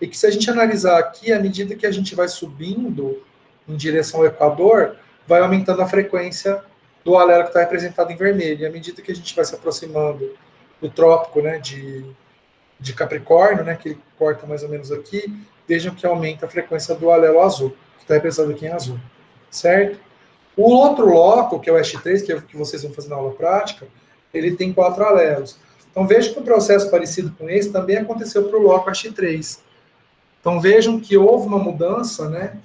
e que se a gente analisar aqui, à medida que a gente vai subindo em direção ao Equador, vai aumentando a frequência do alelo que está representado em vermelho, e à medida que a gente vai se aproximando do trópico, né, de Capricórnio, né, que ele corta mais ou menos aqui, vejam que aumenta a frequência do alelo azul, que está representado aqui em azul, certo? O outro loco, que é o OST3, que é o que vocês vão fazer na aula prática, ele tem 4 alelos. Então, vejam que um processo parecido com esse também aconteceu para o loco OST3. Então, vejam que houve uma mudança, né,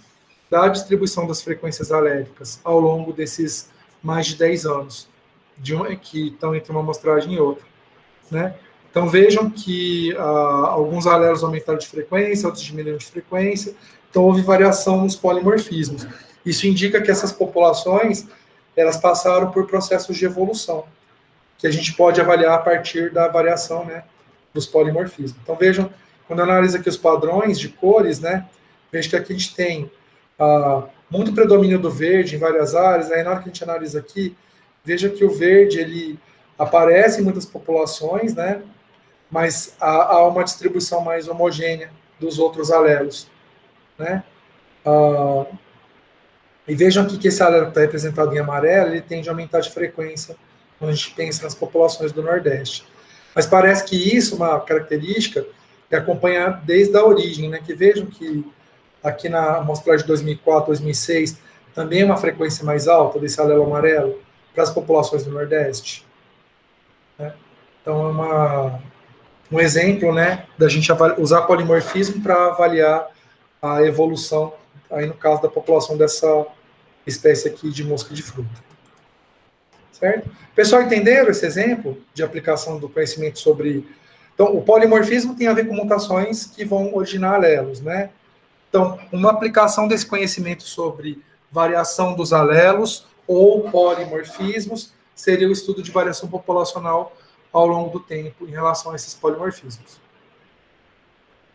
da distribuição das frequências alélicas ao longo desses mais de 10 anos, que estão entre uma amostragem e outra, né? Então, vejam que alguns alelos aumentaram de frequência, outros diminuíram de frequência. Então, houve variação nos polimorfismos. Isso indica que essas populações, elas passaram por processos de evolução, que a gente pode avaliar a partir da variação, né, dos polimorfismos. Então, vejam, quando eu analiso aqui os padrões de cores, né, vejo que aqui a gente tem muito predomínio do verde em várias áreas, aí na hora que a gente analisa aqui, veja que o verde, ele aparece em muitas populações, né? Mas há uma distribuição mais homogênea dos outros alelos, né? E vejam aqui que esse alelo que está representado em amarelo, ele tende a aumentar de frequência quando a gente pensa nas populações do Nordeste. Mas parece que isso é uma característica que acompanha desde a origem, né? Que vejam que aqui na amostragem de 2004, 2006, também é uma frequência mais alta desse alelo amarelo para as populações do Nordeste. Né? Então, é um exemplo, né, da gente usar polimorfismo para avaliar a evolução, aí no caso da população dessa espécie aqui de mosca de fruta. Certo? Pessoal, entenderam esse exemplo de aplicação do conhecimento sobre... Então, o polimorfismo tem a ver com mutações que vão originar alelos, né? Então, uma aplicação desse conhecimento sobre variação dos alelos ou polimorfismos seria o estudo de variação populacional ao longo do tempo em relação a esses polimorfismos.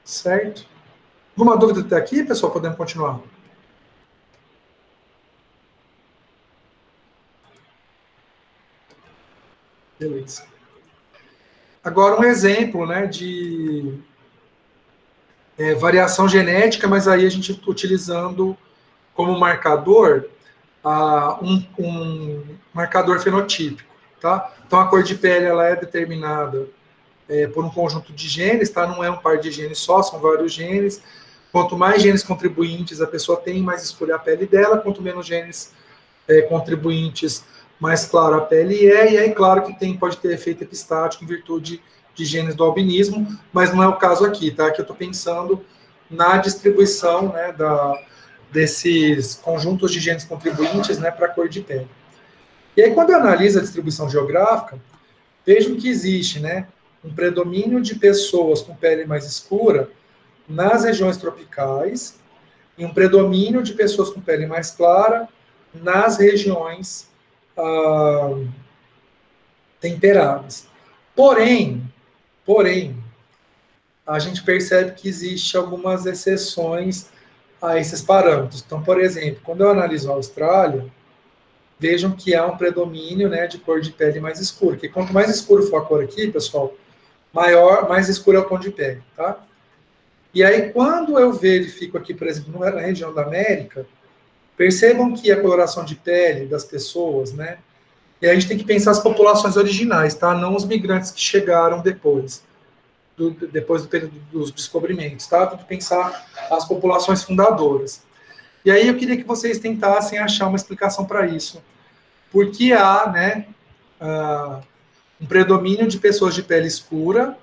Certo? Alguma dúvida até aqui, pessoal? Podemos continuar? Beleza. Agora, um exemplo, né, de variação genética, mas aí a gente utilizando como marcador um marcador fenotípico, tá? Então, a cor de pele ela é determinada por um conjunto de genes, tá? Não é um par de genes só, são vários genes. Quanto mais genes contribuintes a pessoa tem, mais escura a pele dela. Quanto menos genes contribuintes, mais clara a pele é. E aí, claro que pode ter efeito epistático em virtude de genes do albinismo, mas não é o caso aqui, tá? Aqui eu estou pensando na distribuição, né, desses conjuntos de genes contribuintes, né, para a cor de pele. E aí, quando eu analiso a distribuição geográfica, vejam que existe, né, um predomínio de pessoas com pele mais escura nas regiões tropicais e um predomínio de pessoas com pele mais clara nas regiões temperadas. Porém, a gente percebe que existe algumas exceções a esses parâmetros. Então, por exemplo, quando eu analiso a Austrália, vejam que há um predomínio, né, de cor de pele mais escura. Porque quanto mais escuro for a cor aqui, pessoal, mais escuro é o tom de pele, tá? E aí, quando eu verifico aqui, por exemplo, na região da América, percebam que a coloração de pele das pessoas, né, e a gente tem que pensar as populações originais, tá? Não os migrantes que chegaram depois do período dos descobrimentos, tá? Tem que pensar as populações fundadoras. E aí eu queria que vocês tentassem achar uma explicação para isso. Por que há, né, um predomínio de pessoas de pele escura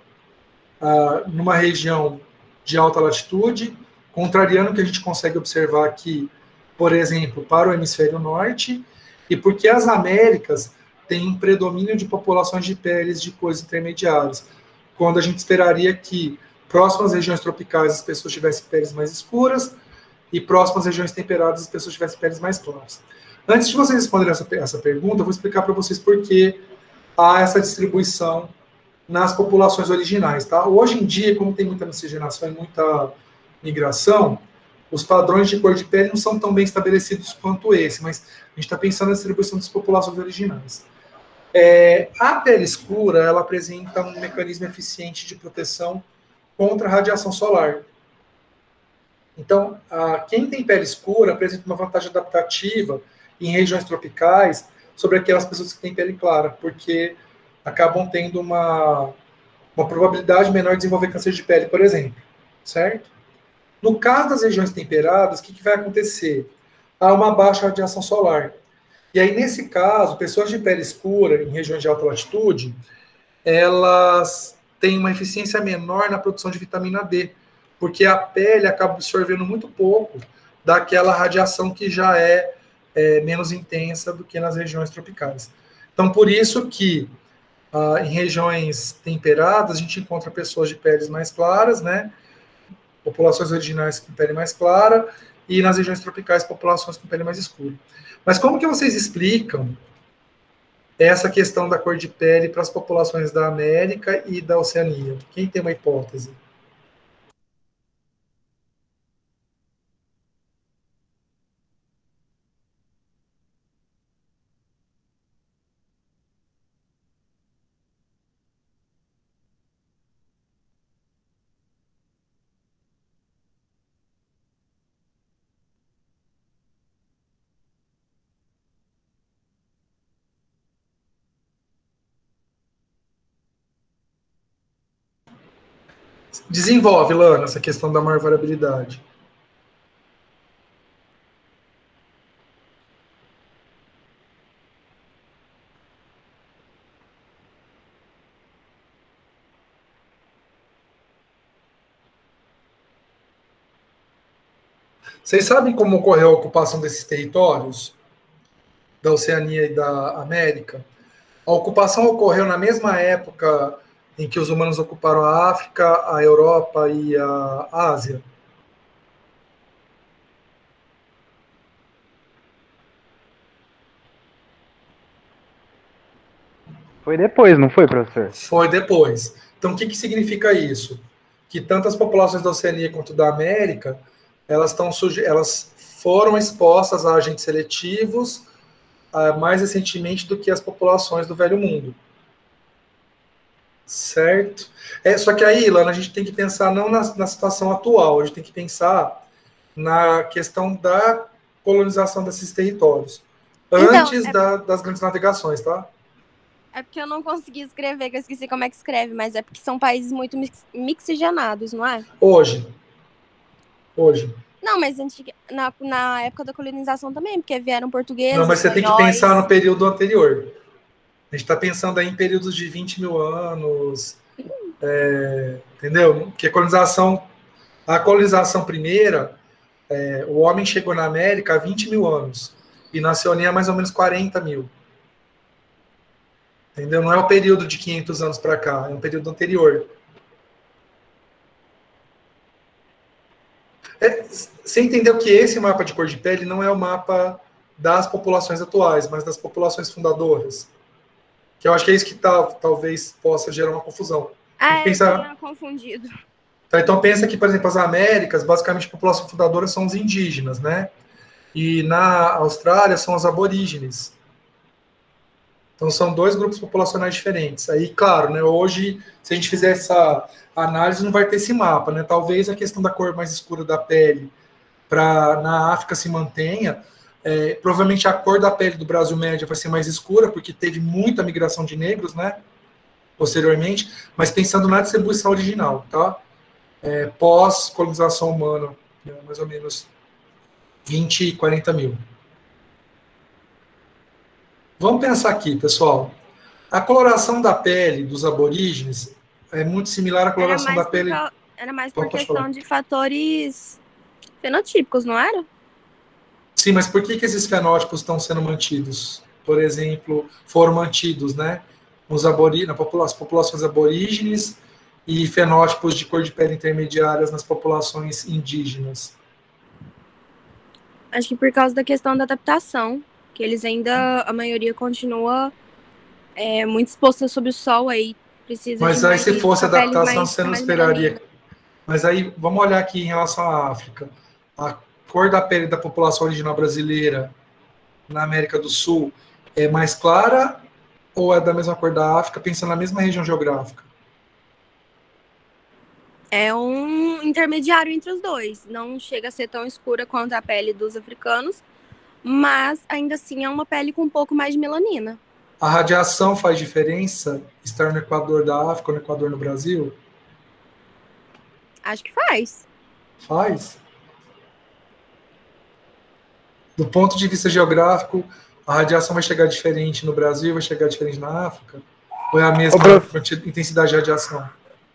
numa região de alta latitude, contrariando o que a gente consegue observar aqui, por exemplo, para o hemisfério norte, e porque as Américas têm um predomínio de populações de peles de cores intermediárias, quando a gente esperaria que próximas regiões tropicais as pessoas tivessem peles mais escuras e próximas regiões temperadas as pessoas tivessem peles mais claras. Antes de vocês responderem essa pergunta, eu vou explicar para vocês por que há essa distribuição nas populações originais, tá? Hoje em dia, como tem muita miscigenação e muita migração, os padrões de cor de pele não são tão bem estabelecidos quanto esse, mas a gente está pensando na distribuição das populações originais. A pele escura, ela apresenta um mecanismo eficiente de proteção contra a radiação solar. Então, quem tem pele escura apresenta uma vantagem adaptativa em regiões tropicais sobre aquelas pessoas que têm pele clara, porque acabam tendo uma probabilidade menor de desenvolver câncer de pele, por exemplo, certo? No caso das regiões temperadas, o que vai acontecer? Há uma baixa radiação solar. E aí, nesse caso, pessoas de pele escura, em regiões de alta latitude, elas têm uma eficiência menor na produção de vitamina D, porque a pele acaba absorvendo muito pouco daquela radiação que já é menos intensa do que nas regiões tropicais. Então, por isso que em regiões temperadas, a gente encontra pessoas de peles mais claras, né? Populações originais com pele mais clara, e nas regiões tropicais, populações com pele mais escura. Mas como que vocês explicam essa questão da cor de pele para as populações da América e da Oceania? Quem tem uma hipótese? Desenvolve, Lana, essa questão da maior variabilidade. Vocês sabem como ocorreu a ocupação desses territórios, da Oceania e da América? A ocupação ocorreu na mesma época em que os humanos ocuparam a África, a Europa e a Ásia. Foi depois, não foi, professor? Foi depois. Então, o que significa isso? Que tanto as populações da Oceania quanto da América, elas foram expostas a agentes seletivos mais recentemente do que as populações do Velho Mundo. Certo? Só que aí, Lana, a gente tem que pensar não na situação atual, a gente tem que pensar na questão da colonização desses territórios. Antes das grandes navegações, tá? É porque eu não consegui escrever, que eu esqueci como é que escreve, mas é porque são países muito mixigenados, não é? Hoje. Não, mas na época da colonização também, porque vieram portugueses, não, mas você espanhóis. tem que pensar no período anterior. A gente está pensando aí em períodos de 20 mil anos, entendeu? Porque a colonização primeira, o homem chegou na América há 20 mil anos, e na Oceania há mais ou menos 40 mil. Entendeu? Não é o período de 500 anos para cá, é um período anterior. Você entendeu que esse mapa de cor de pele não é o mapa das populações atuais, mas das populações fundadoras? Que eu acho que é isso que talvez possa gerar uma confusão. Eu tinha confundido. Tá, então pensa que, por exemplo, as Américas, basicamente a população fundadora são os indígenas, né? E na Austrália são os aborígenes. Então, são dois grupos populacionais diferentes. Aí, claro, né, hoje, se a gente fizer essa análise, não vai ter esse mapa. Né? Talvez a questão da cor mais escura da pele na África se mantenha. Provavelmente a cor da pele do Brasil média vai ser mais escura, porque teve muita migração de negros, né, posteriormente, mas pensando na distribuição original, tá? Pós-colonização humana, mais ou menos 20, 40 mil. Vamos pensar aqui, pessoal. A coloração da pele dos aborígenes é muito similar à coloração da pele... Era mais por questão de fatores fenotípicos, não era? Sim, mas por que esses fenótipos estão sendo mantidos? Por exemplo, foram mantidos, né? Nas populações aborígenes e fenótipos de cor de pele intermediárias nas populações indígenas. Acho que por causa da questão da adaptação, que eles ainda, a maioria continua muito exposta sob o sol, aí precisa. Mas aí se fosse adaptação, você não esperaria. Mas aí, vamos olhar aqui em relação à África. A cor da pele da população original brasileira na América do Sul é mais clara ou é da mesma cor da África, pensando na mesma região geográfica? É um intermediário entre os dois. Não chega a ser tão escura quanto a pele dos africanos, mas ainda assim é uma pele com um pouco mais de melanina. A radiação faz diferença estar no Equador da África ou no Equador no Brasil? Acho que faz. Faz? Do ponto de vista geográfico, a radiação vai chegar diferente no Brasil, vai chegar diferente na África? Ou é a mesma intensidade de radiação?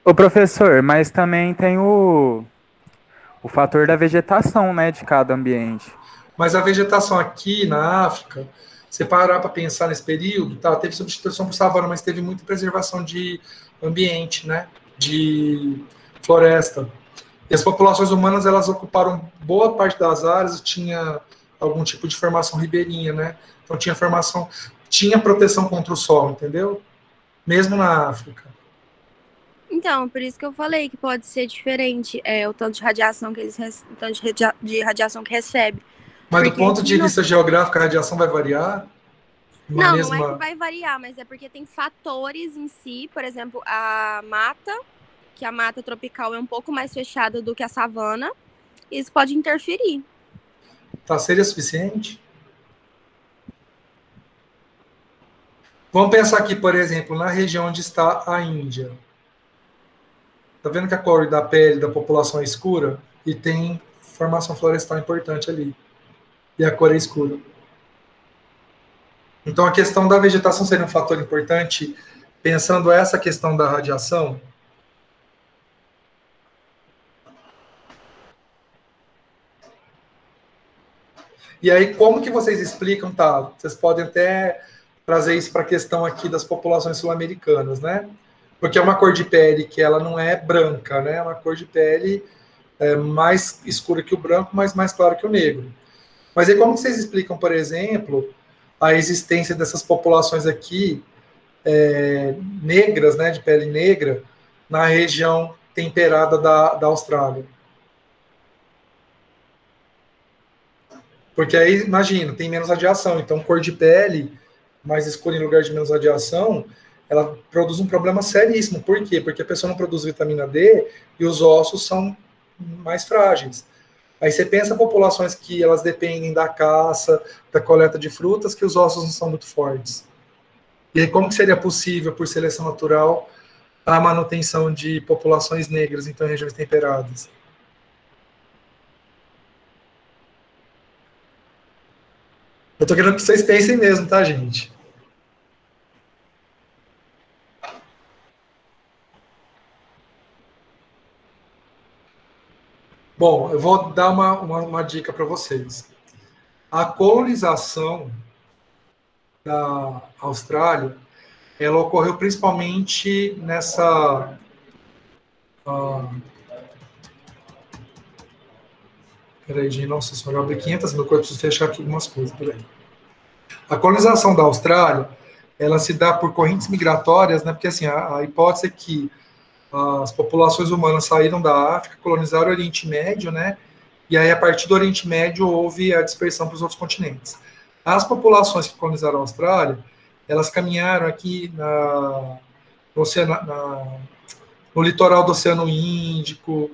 Ô, professor, mas também tem o fator da vegetação, né, de cada ambiente. Mas a vegetação aqui na África, você parar para pensar nesse período, tá, teve substituição por savana, mas teve muita preservação de ambiente, né, de floresta. E as populações humanas, elas ocuparam boa parte das áreas, tinha algum tipo de formação ribeirinha, né? Então tinha proteção contra o sol, entendeu? Mesmo na África. Então, por isso que eu falei que pode ser diferente o tanto de radiação que eles o tanto de radiação que recebe. Mas do ponto de vista geográfico, a radiação vai variar? Não é que vai variar, mas é porque tem fatores em si, por exemplo, a mata, que a mata tropical é um pouco mais fechada do que a savana, e isso pode interferir. Tá, seria suficiente? Vamos pensar aqui, por exemplo, na região onde está a Índia. Tá vendo que a cor da pele da população é escura? E tem formação florestal importante ali. E a cor é escura. Então, a questão da vegetação seria um fator importante, pensando essa questão da radiação. E aí, como que vocês explicam, tá? Vocês podem até trazer isso para a questão aqui das populações sul-americanas, né? Porque é uma cor de pele que ela não é branca, né? É uma cor de pele mais escura que o branco, mas mais clara que o negro. Mas aí, como que vocês explicam, por exemplo, a existência dessas populações aqui negras, né, de pele negra, na região temperada da Austrália? Porque aí, imagina, tem menos radiação, então cor de pele mais escura em lugar de menos radiação, ela produz um problema seríssimo. Por quê? Porque a pessoa não produz vitamina D e os ossos são mais frágeis. Aí você pensa em populações que elas dependem da caça, da coleta de frutas, que os ossos não são muito fortes. E aí como que seria possível, por seleção natural, a manutenção de populações negras, então, em regiões temperadas? Eu tô querendo que vocês pensem mesmo, tá, gente? Bom, eu vou dar uma dica para vocês. A colonização da Austrália, ela ocorreu principalmente nessa... Peraí, gente, nossa senhora, eu abri 500 mil coisas, preciso fechar aqui algumas coisas, peraí. A colonização da Austrália, ela se dá por correntes migratórias, né? Porque assim, a hipótese é que as populações humanas saíram da África, colonizaram o Oriente Médio, né? E aí, a partir do Oriente Médio, houve a dispersão para os outros continentes. As populações que colonizaram a Austrália, elas caminharam aqui no litoral do Oceano Índico,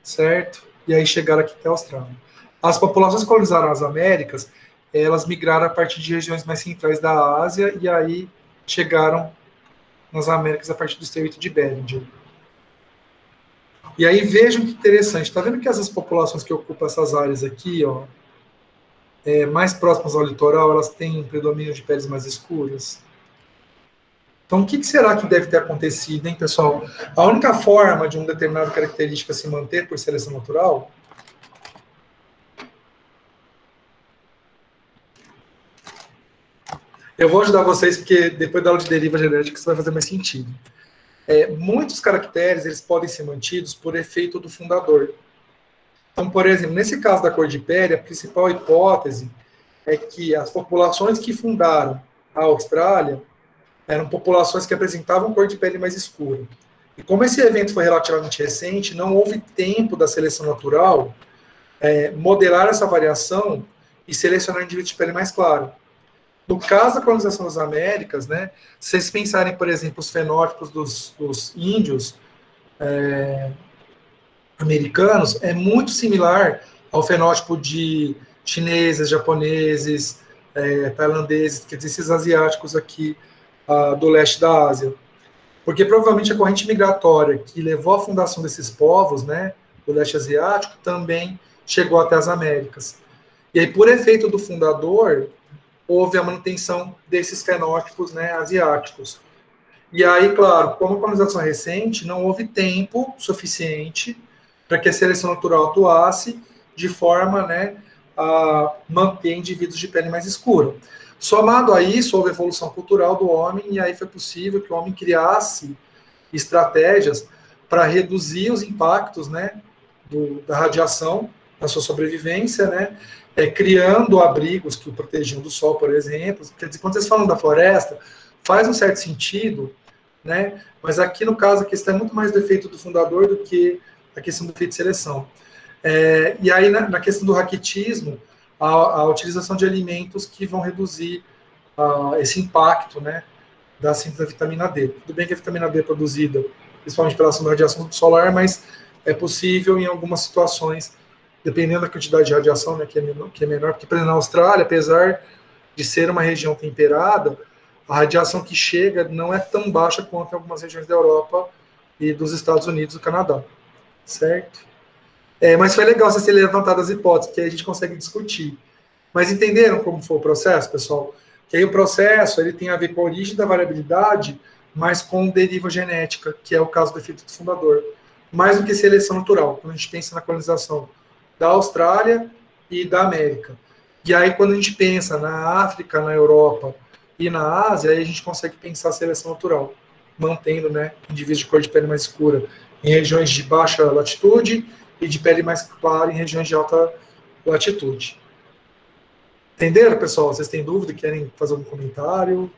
certo? E aí chegaram aqui até a Austrália. As populações que colonizaram as Américas, elas migraram a partir de regiões mais centrais da Ásia, e aí chegaram nas Américas a partir do Estreito de Bering. E aí vejam que interessante, tá vendo que essas populações que ocupam essas áreas aqui, ó, mais próximas ao litoral, elas têm predomínio de peles mais escuras? Então, o que será que deve ter acontecido, hein, pessoal? A única forma de uma determinada característica se manter por seleção natural eu vou ajudar vocês, porque depois da aula de deriva genética isso vai fazer mais sentido. Muitos caracteres eles podem ser mantidos por efeito do fundador. Então, por exemplo, nesse caso da cor de pele, a principal hipótese é que as populações que fundaram a Austrália eram populações que apresentavam cor de pele mais escura. E como esse evento foi relativamente recente, não houve tempo da seleção natural modelar essa variação e selecionar indivíduos de pele mais clara. No caso da colonização das Américas, né, se vocês pensarem, por exemplo, os fenótipos dos índios americanos, é muito similar ao fenótipo de chineses, japoneses, tailandeses, quer dizer, esses asiáticos aqui do leste da Ásia. Porque provavelmente a corrente migratória que levou à fundação desses povos, né, do leste asiático, também chegou até as Américas. E aí, por efeito do fundador, houve a manutenção desses fenótipos, né, asiáticos. E aí, claro, como a colonização é recente, não houve tempo suficiente para que a seleção natural atuasse de forma, né, a manter indivíduos de pele mais escura. Somado a isso, houve evolução cultural do homem, e aí foi possível que o homem criasse estratégias para reduzir os impactos, né, da radiação na sua sobrevivência, né, criando abrigos que o protegiam do sol, por exemplo. Quer dizer, quando vocês falam da floresta, faz um certo sentido, né? Mas aqui, no caso, a questão é muito mais do efeito do fundador do que a questão do efeito de seleção. E aí, na questão do raquitismo, a utilização de alimentos que vão reduzir esse impacto, né, da síntese da vitamina D. Tudo bem que a vitamina D é produzida principalmente pela ação da radiação solar, mas é possível em algumas situações, dependendo da quantidade de radiação, né, que é menor, porque, por exemplo, na Austrália, apesar de ser uma região temperada, a radiação que chega não é tão baixa quanto em algumas regiões da Europa e dos Estados Unidos e do Canadá, certo? Mas foi legal vocês terem levantado as hipóteses, porque aí a gente consegue discutir. Mas entenderam como foi o processo, pessoal? Que aí o processo ele tem a ver com a origem da variabilidade, mas com deriva genética, que é o caso do efeito do fundador. Mais do que seleção natural, quando a gente pensa na colonização da Austrália e da América. E aí, quando a gente pensa na África, na Europa e na Ásia, aí a gente consegue pensar a seleção natural, mantendo, né, indivíduos de cor de pele mais escura em regiões de baixa latitude e de pele mais clara em regiões de alta latitude. Entenderam, pessoal? Vocês têm dúvida? Querem fazer algum comentário?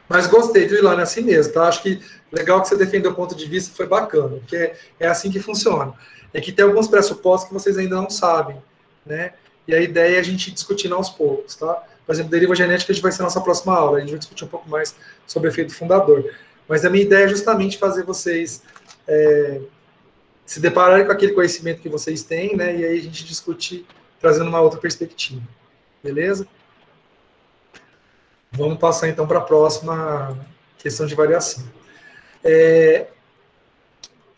Mas gostei, viu, Ilana? É assim mesmo, tá? Acho que legal que você defendeu o ponto de vista, foi bacana, porque é assim que funciona. É que tem alguns pressupostos que vocês ainda não sabem, né? E a ideia é a gente discutir aos poucos, tá? Por exemplo, deriva genética a gente vai ser a nossa próxima aula, a gente vai discutir um pouco mais sobre o efeito fundador. Mas a minha ideia é justamente fazer vocês se depararem com aquele conhecimento que vocês têm, né? E aí a gente discutir, trazendo uma outra perspectiva. Beleza? Vamos passar, então, para a próxima questão de variação.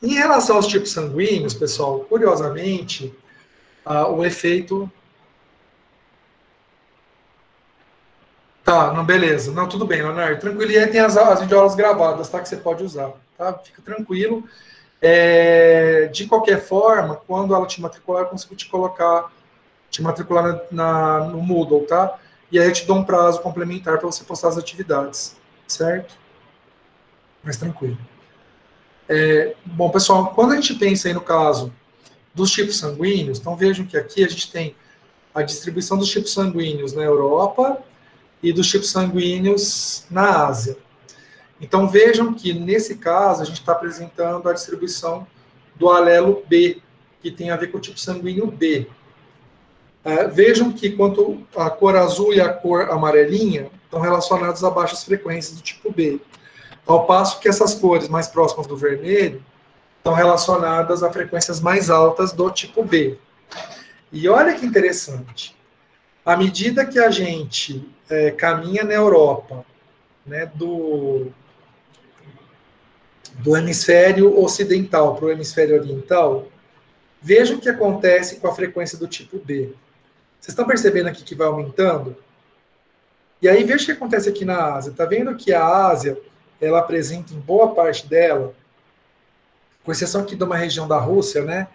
Em relação aos tipos sanguíneos, pessoal, curiosamente, o efeito... Tá, não, beleza. Não, tudo bem, Leonardo. Tranquilo, e aí tem as videoaulas gravadas, tá? Que você pode usar, tá? Fica tranquilo. De qualquer forma, quando ela te matricular, eu consigo te matricular no Moodle, tá? E aí eu te dou um prazo complementar para você postar as atividades, certo? Mais tranquilo. Bom, pessoal, quando a gente pensa aí no caso dos tipos sanguíneos, então vejam que aqui a gente tem a distribuição dos tipos sanguíneos na Europa e dos tipos sanguíneos na Ásia. Então vejam que nesse caso a gente está apresentando a distribuição do alelo B, que tem a ver com o tipo sanguíneo B. Vejam que quanto a cor azul e a cor amarelinha estão relacionados a baixas frequências do tipo B, ao passo que essas cores mais próximas do vermelho estão relacionadas a frequências mais altas do tipo B. E olha que interessante, à medida que a gente caminha na Europa, né, do hemisfério ocidental para o hemisfério oriental, vejam o que acontece com a frequência do tipo B. Vocês estão percebendo aqui que vai aumentando? E aí, veja o que acontece aqui na Ásia. Está vendo que a Ásia, ela apresenta em boa parte dela, com exceção aqui de uma região da Rússia, né,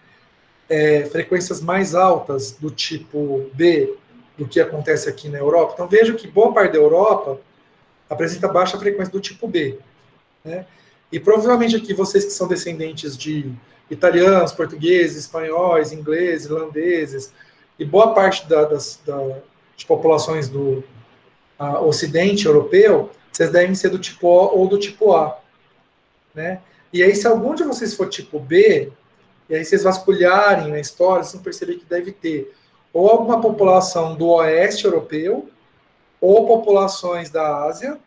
frequências mais altas do tipo B do que acontece aqui na Europa. Então, vejam que boa parte da Europa apresenta baixa frequência do tipo B, né? E provavelmente aqui vocês que são descendentes de italianos, portugueses, espanhóis, ingleses, irlandeses, e boa parte das populações do ocidente europeu, vocês devem ser do tipo O ou do tipo A, né? E aí, se algum de vocês for tipo B, e aí vocês vasculharem na história, vocês vão perceber que deve ter ou alguma população do oeste europeu, ou populações da Ásia,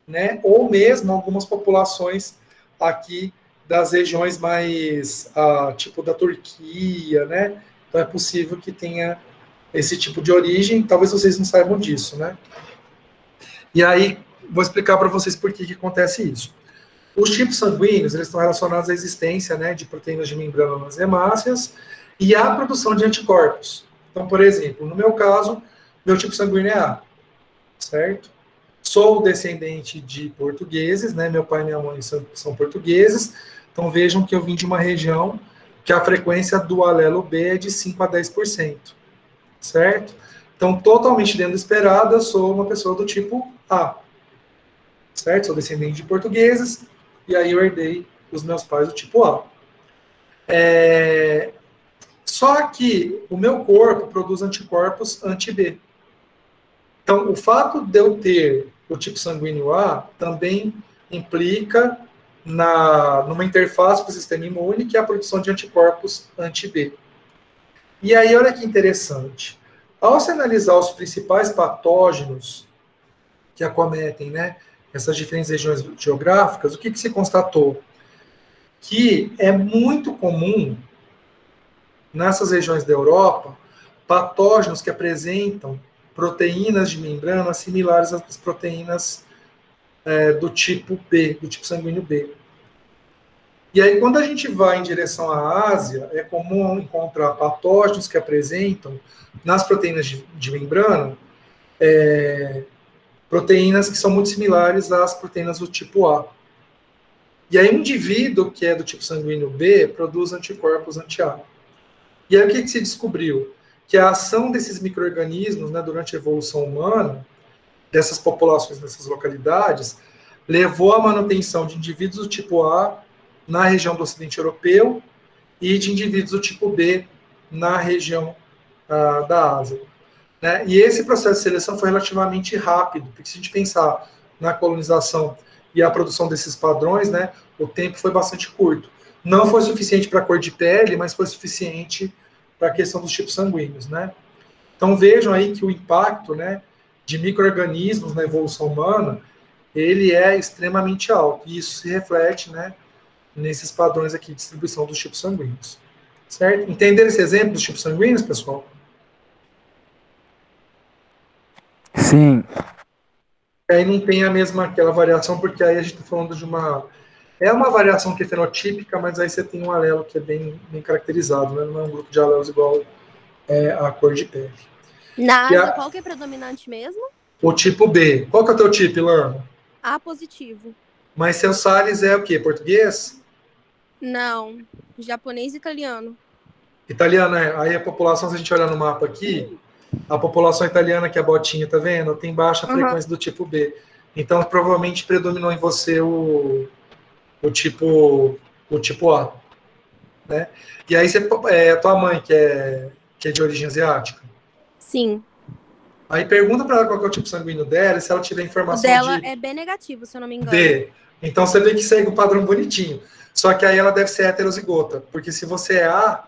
né? Ou mesmo algumas populações aqui das regiões mais, tipo da Turquia, né? Então é possível que tenha esse tipo de origem, talvez vocês não saibam disso, né? E aí, vou explicar para vocês por que acontece isso. Os tipos sanguíneos, eles estão relacionados à existência, né, de proteínas de membrana nas hemácias e à produção de anticorpos. Então, por exemplo, no meu caso, meu tipo sanguíneo é A, certo? Sou descendente de portugueses, né? Meu pai e minha mãe são portugueses. Então, vejam que eu vim de uma região que a frequência do alelo B é de 5 a 10%, certo? Então, totalmente dentro do esperado, eu sou uma pessoa do tipo A, certo? Sou descendente de portugueses, e aí eu herdei dos meus pais do tipo A. Só que o meu corpo produz anticorpos anti-B. Então, o fato de eu ter o tipo sanguíneo A também implica numa interface com o sistema imune, que é a produção de anticorpos anti-B. E aí, olha que interessante. Ao se analisar os principais patógenos que acometem, né, essas diferentes regiões geográficas, o que se constatou? Que é muito comum, nessas regiões da Europa, patógenos que apresentam proteínas de membrana similares às proteínas do tipo B, do tipo sanguíneo B. E aí, quando a gente vai em direção à Ásia, é comum encontrar patógenos que apresentam, nas proteínas de membrana, proteínas que são muito similares às proteínas do tipo A. E aí, um indivíduo que é do tipo sanguíneo B produz anticorpos anti-A. E aí, o que se descobriu? Que a ação desses micro-organismos, né, durante a evolução humana, dessas populações, dessas localidades, levou à manutenção de indivíduos do tipo A na região do Ocidente Europeu e de indivíduos do tipo B na região da Ásia. Né? E esse processo de seleção foi relativamente rápido, porque se a gente pensar na colonização e a produção desses padrões, né, o tempo foi bastante curto. Não foi suficiente para a cor de pele, mas foi suficiente para a questão dos tipos sanguíneos. Né? Então vejam aí que o impacto, né, de micro-organismos na evolução humana, ele é extremamente alto, e isso se reflete, né, nesses padrões aqui de distribuição dos tipos sanguíneos. Certo? Entenderam esse exemplo dos tipos sanguíneos, pessoal? Sim. Aí não tem a mesma aquela variação, porque aí a gente está falando de uma... É uma variação que é fenotípica, mas aí você tem um alelo que é bem caracterizado, né? Não é um grupo de alelos igual a cor de pele. Na Ásia, qual que é predominante mesmo? O tipo B. Qual que é o teu tipo, Ilana? A positivo. Mas seu Salles é o quê? Português? Não. Japonês e italiano. Italiano, é. Aí a população, se a gente olhar no mapa aqui, a população italiana, que é a botinha, tá vendo? Tem baixa frequência do tipo B. Então, provavelmente predominou em você o tipo A. Né? E aí, a tua mãe, que é de origem asiática? Sim. Aí pergunta para ela qual que é o tipo sanguíneo dela, e se ela tiver informação dela é B negativo, se eu não me engano. D. Então você vê que segue o padrão bonitinho. Só que aí ela deve ser heterozigota, porque se você é A,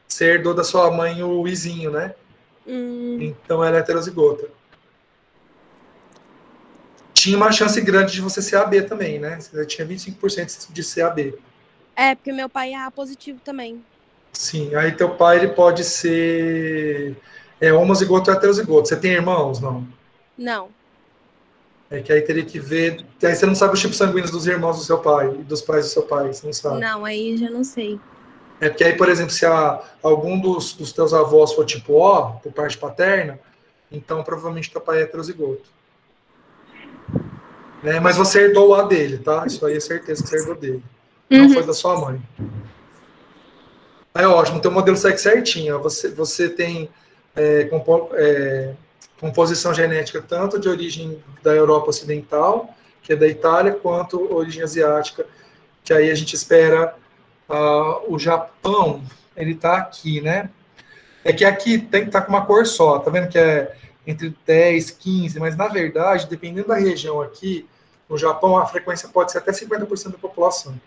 você herdou da sua mãe o Izinho, né? Então ela é heterozigota. Tinha uma chance grande de você ser AB também, né? Você tinha 25% de ser AB. É, porque meu pai é A positivo também. Sim, aí teu pai ele pode ser homozigoto ou heterozigoto. Você tem irmãos, não? Não. É que aí teria que ver... Aí você não sabe os tipos sanguíneos dos irmãos do seu pai e dos pais do seu pai, você não sabe. Não, aí já não sei. É porque aí, por exemplo, se algum dos teus avós for tipo O, por parte paterna, então provavelmente teu pai é heterozigoto. Né? Mas você herdou o A dele, tá? Isso aí é certeza que você herdou dele. Não foi da sua mãe. Aí, ótimo, teu modelo segue certinho. Você tem composição genética tanto de origem da Europa Ocidental, que é da Itália, quanto origem asiática, que aí a gente espera o Japão, ele tá aqui, né? É que aqui tem que estar com uma cor só, tá vendo que é entre 10, 15, mas na verdade, dependendo da região aqui, no Japão, a frequência pode ser até 50% da população.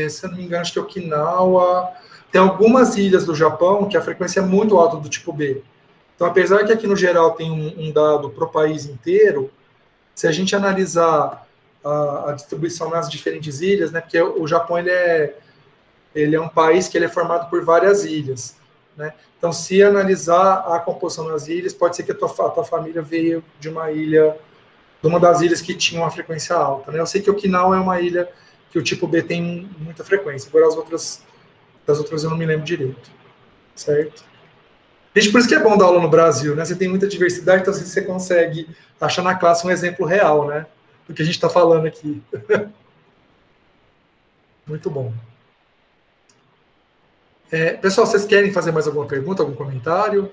Se eu não me engano, acho que é Okinawa. Tem algumas ilhas do Japão que a frequência é muito alta do tipo B. Então, apesar que aqui no geral tem um dado para o país inteiro, se a gente analisar a distribuição nas diferentes ilhas, né, porque o Japão ele é um país que ele é formado por várias ilhas. Né? Então, se analisar a composição das ilhas, pode ser que a tua família veio de uma ilha, de uma das ilhas que tinha uma frequência alta. Né? Eu sei que Okinawa é uma ilha que o tipo B tem muita frequência, agora das outras eu não me lembro direito, certo? Gente, por isso que é bom dar aula no Brasil, né? Você tem muita diversidade, então você consegue achar na classe um exemplo real, né? Do que a gente está falando aqui. Muito bom. Pessoal, vocês querem fazer mais alguma pergunta, algum comentário?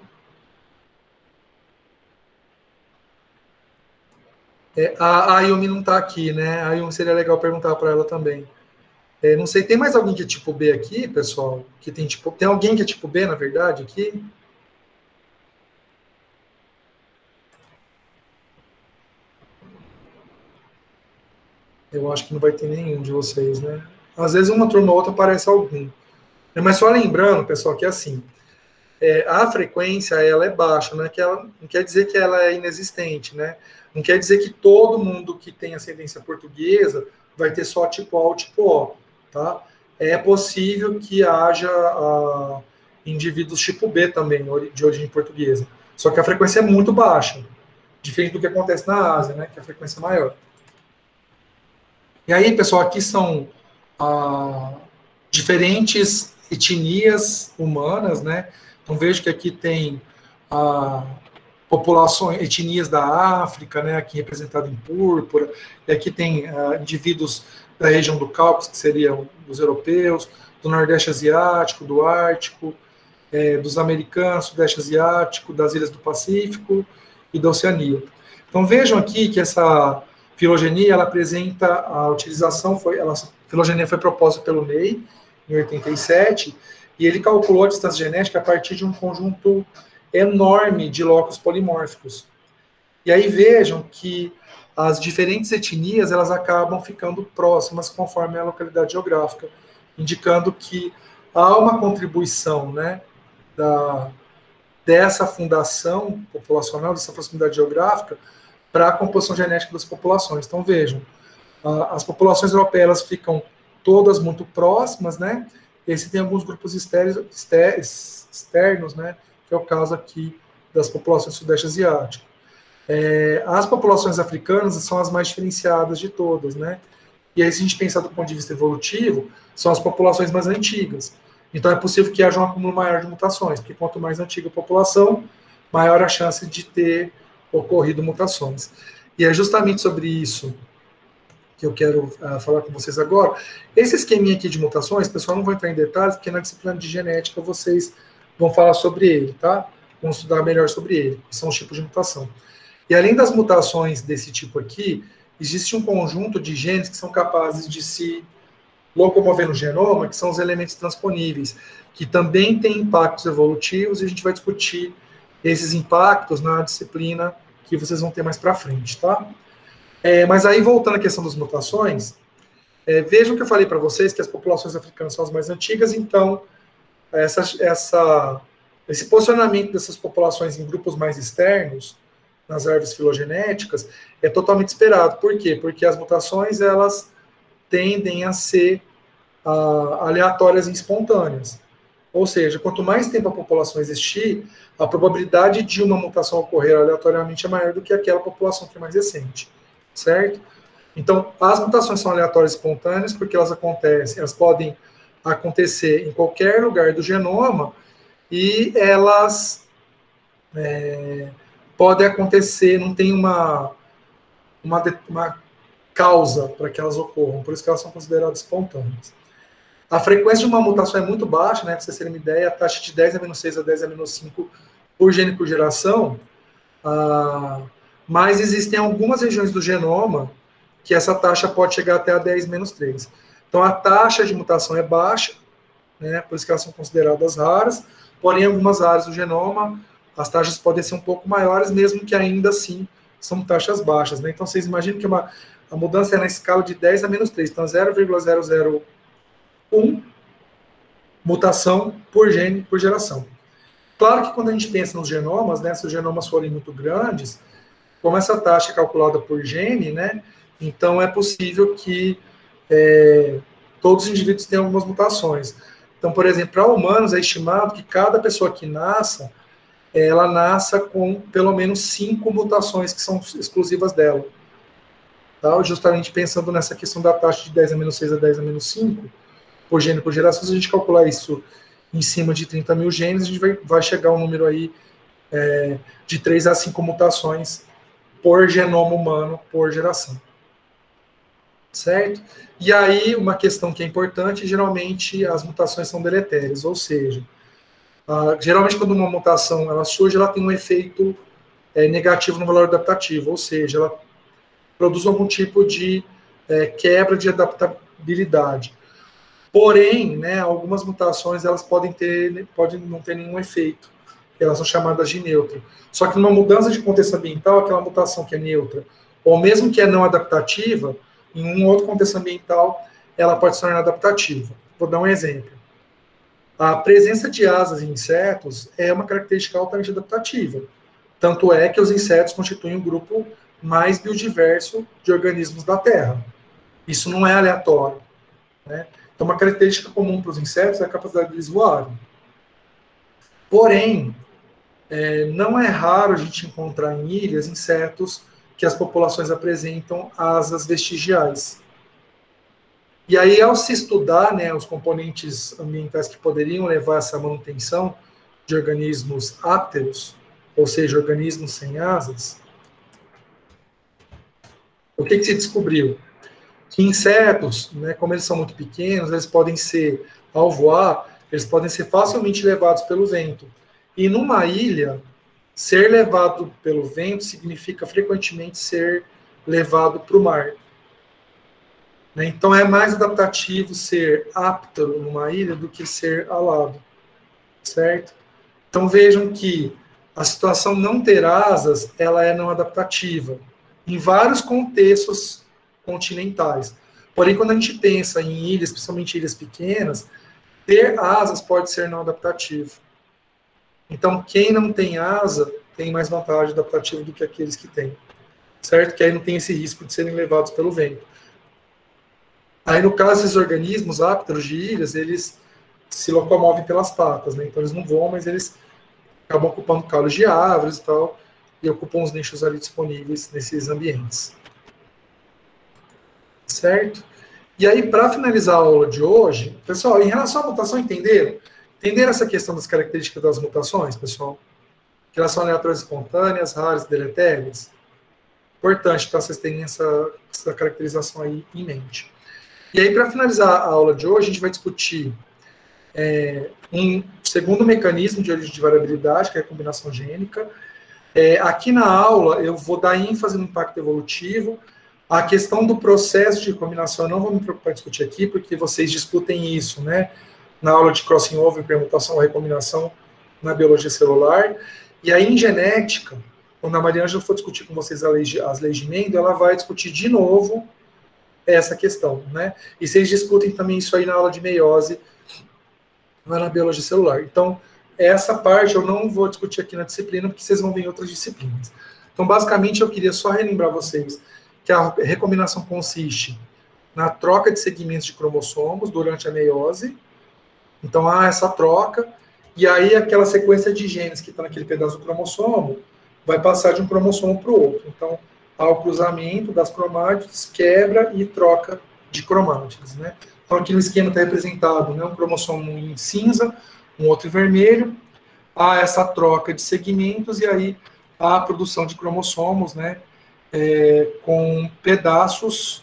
A Yumi não está aqui, né? A Yumi seria legal perguntar para ela também. Não sei, tem mais alguém que é tipo B aqui, pessoal? Tem alguém que é tipo B, na verdade, aqui? Eu acho que não vai ter nenhum de vocês, né? Às vezes uma turma ou outra aparece algum. Mas só lembrando, pessoal, que assim, a frequência, ela é baixa, né? Que ela, não quer dizer que ela é inexistente, né? Não quer dizer que todo mundo que tem ascendência portuguesa vai ter só tipo A ou tipo O, tá? É possível que haja indivíduos tipo B também, de origem portuguesa. Só que a frequência é muito baixa, diferente do que acontece na Ásia, né, que a frequência é maior. E aí, pessoal, aqui são diferentes etnias humanas, né? Então vejo que aqui tem populações, etnias da África, né? Aqui representado em púrpura, e aqui tem indivíduos da região do Cáucaso, que seriam os europeus, do Nordeste Asiático, do Ártico, dos americanos, Sudeste Asiático, das ilhas do Pacífico e da Oceania. Então vejam aqui que essa filogenia, ela apresenta a utilização, a filogenia foi proposta pelo Ney, em 87, e ele calculou a distância genética a partir de um conjunto enorme de locos polimórficos. E aí vejam que as diferentes etnias, elas acabam ficando próximas conforme a localidade geográfica, indicando que há uma contribuição, né, dessa fundação populacional, dessa proximidade geográfica, para a composição genética das populações. Então, vejam, as populações europeias elas ficam todas muito próximas, né? E aí você tem alguns grupos externos, né? Que é o caso aqui das populações do Sudeste Asiático. As populações africanas são as mais diferenciadas de todas, né? E aí, se a gente pensar do ponto de vista evolutivo, são as populações mais antigas. Então, é possível que haja um acúmulo maior de mutações, porque quanto mais antiga a população, maior a chance de ter ocorrido mutações. E é justamente sobre isso que eu quero falar com vocês agora. Esse esqueminha aqui de mutações, pessoal, não vou entrar em detalhes, porque na disciplina de genética vocês vão falar sobre ele, tá? Vão estudar melhor sobre ele, que são os tipos de mutação. E além das mutações desse tipo aqui, existe um conjunto de genes que são capazes de se locomover no genoma, que são os elementos transponíveis, que também têm impactos evolutivos, e a gente vai discutir esses impactos na disciplina que vocês vão ter mais para frente, tá? Mas aí, voltando à questão das mutações, vejam que eu falei para vocês que as populações africanas são as mais antigas, então, esse posicionamento dessas populações em grupos mais externos, nas árvores filogenéticas, é totalmente esperado. Por quê? Porque as mutações, elas tendem a ser aleatórias e espontâneas. Ou seja, quanto mais tempo a população existir, a probabilidade de uma mutação ocorrer aleatoriamente é maior do que aquela população que é mais recente, certo? Então, as mutações são aleatórias e espontâneas porque elas podem acontecer em qualquer lugar do genoma e elas podem acontecer, não tem uma causa para que elas ocorram, por isso que elas são consideradas espontâneas. A frequência de uma mutação é muito baixa, né? Para vocês terem uma ideia, a taxa de 10 a menos 6 a 10 a menos 5 por gene por geração, mas existem algumas regiões do genoma que essa taxa pode chegar até a 10 menos 3. Então, a taxa de mutação é baixa, né? Por isso que elas são consideradas raras, porém, em algumas áreas do genoma, as taxas podem ser um pouco maiores, mesmo que ainda assim são taxas baixas, né? Então, vocês imaginam que a mudança é na escala de 10 a menos 3, então 0,001 mutação por gene por geração. Claro que quando a gente pensa nos genomas, né, se os genomas forem muito grandes, como essa taxa é calculada por gene, né, então é possível que todos os indivíduos tenham algumas mutações. Então, por exemplo, para humanos é estimado que cada pessoa que nasça, ela nasça com pelo menos 5 mutações que são exclusivas dela. Tá? Justamente pensando nessa questão da taxa de 10 a menos 6 a 10 a menos 5, por gene por geração, se a gente calcular isso em cima de 30 mil genes, a gente vai chegar a um número aí de 3 a 5 mutações por genoma humano por geração. Certo? E aí, uma questão que é importante, geralmente as mutações são deletérias, ou seja, geralmente quando uma mutação ela surge, ela tem um efeito negativo no valor adaptativo, ou seja, ela produz algum tipo de quebra de adaptabilidade. Porém, né, algumas mutações elas podem não ter nenhum efeito. Elas são chamadas de neutro. Só que numa mudança de contexto ambiental, aquela mutação que é neutra, ou mesmo que é não adaptativa, em um outro contexto ambiental, ela pode se tornar adaptativa. Vou dar um exemplo. A presença de asas em insetos é uma característica altamente adaptativa. Tanto é que os insetos constituem um grupo mais biodiverso de organismos da Terra. Isso não é aleatório, né? Então, uma característica comum para os insetos é a capacidade de eles voarem. Porém, não é raro a gente encontrar em ilhas insetos que as populações apresentam asas vestigiais. E aí, ao se estudar, né, os componentes ambientais que poderiam levar a essa manutenção de organismos ápteros, ou seja, organismos sem asas, o que se descobriu? Que insetos, né, como eles são muito pequenos, eles podem ser, ao voar, eles podem ser facilmente levados pelo vento. E numa ilha, ser levado pelo vento significa frequentemente ser levado para o mar. Então é mais adaptativo ser áptero numa ilha do que ser alado, certo? Então vejam que a situação não ter asas, ela é não adaptativa em vários contextos continentais. Porém, quando a gente pensa em ilhas, principalmente ilhas pequenas, ter asas pode ser não adaptativo. Então, quem não tem asa tem mais vantagem adaptativa do que aqueles que têm, certo? Que aí não tem esse risco de serem levados pelo vento. Aí, no caso, esses organismos ápteros de ilhas, eles se locomovem pelas patas, né? Então, eles não voam, mas eles acabam ocupando caules de árvores e tal, e ocupam os nichos ali disponíveis nesses ambientes. Certo? E aí, para finalizar a aula de hoje, pessoal, em relação à mutação, entenderam? Entenderam essa questão das características das mutações, pessoal? Que elas são aleatórias espontâneas, raras e deletérias? Importante, então, vocês terem essa caracterização aí em mente. E aí, para finalizar a aula de hoje, a gente vai discutir um segundo mecanismo de origem de variabilidade, que é a combinação gênica. Aqui na aula, eu vou dar ênfase no impacto evolutivo. A questão do processo de recombinação, eu não vou me preocupar em discutir aqui, porque vocês discutem isso, né? Na aula de crossing over, permutação ou recombinação na biologia celular. E aí, em genética, quando a Maria Ângela for discutir com vocês as leis de Mendel, ela vai discutir de novo essa questão, né? E vocês discutem também isso aí na aula de meiose, lá na biologia celular. Então, essa parte eu não vou discutir aqui na disciplina, porque vocês vão ver em outras disciplinas. Então, basicamente, eu queria só relembrar vocês que a recombinação consiste na troca de segmentos de cromossomos durante a meiose. Então, há essa troca, e aí aquela sequência de genes que está naquele pedaço do cromossomo vai passar de um cromossomo para o outro. Então, há o cruzamento das cromátides, quebra e troca de cromátides, né? Então, aqui no esquema está representado, né, um cromossomo em cinza, um outro em vermelho, há essa troca de segmentos, e aí há a produção de cromossomos, né, com pedaços,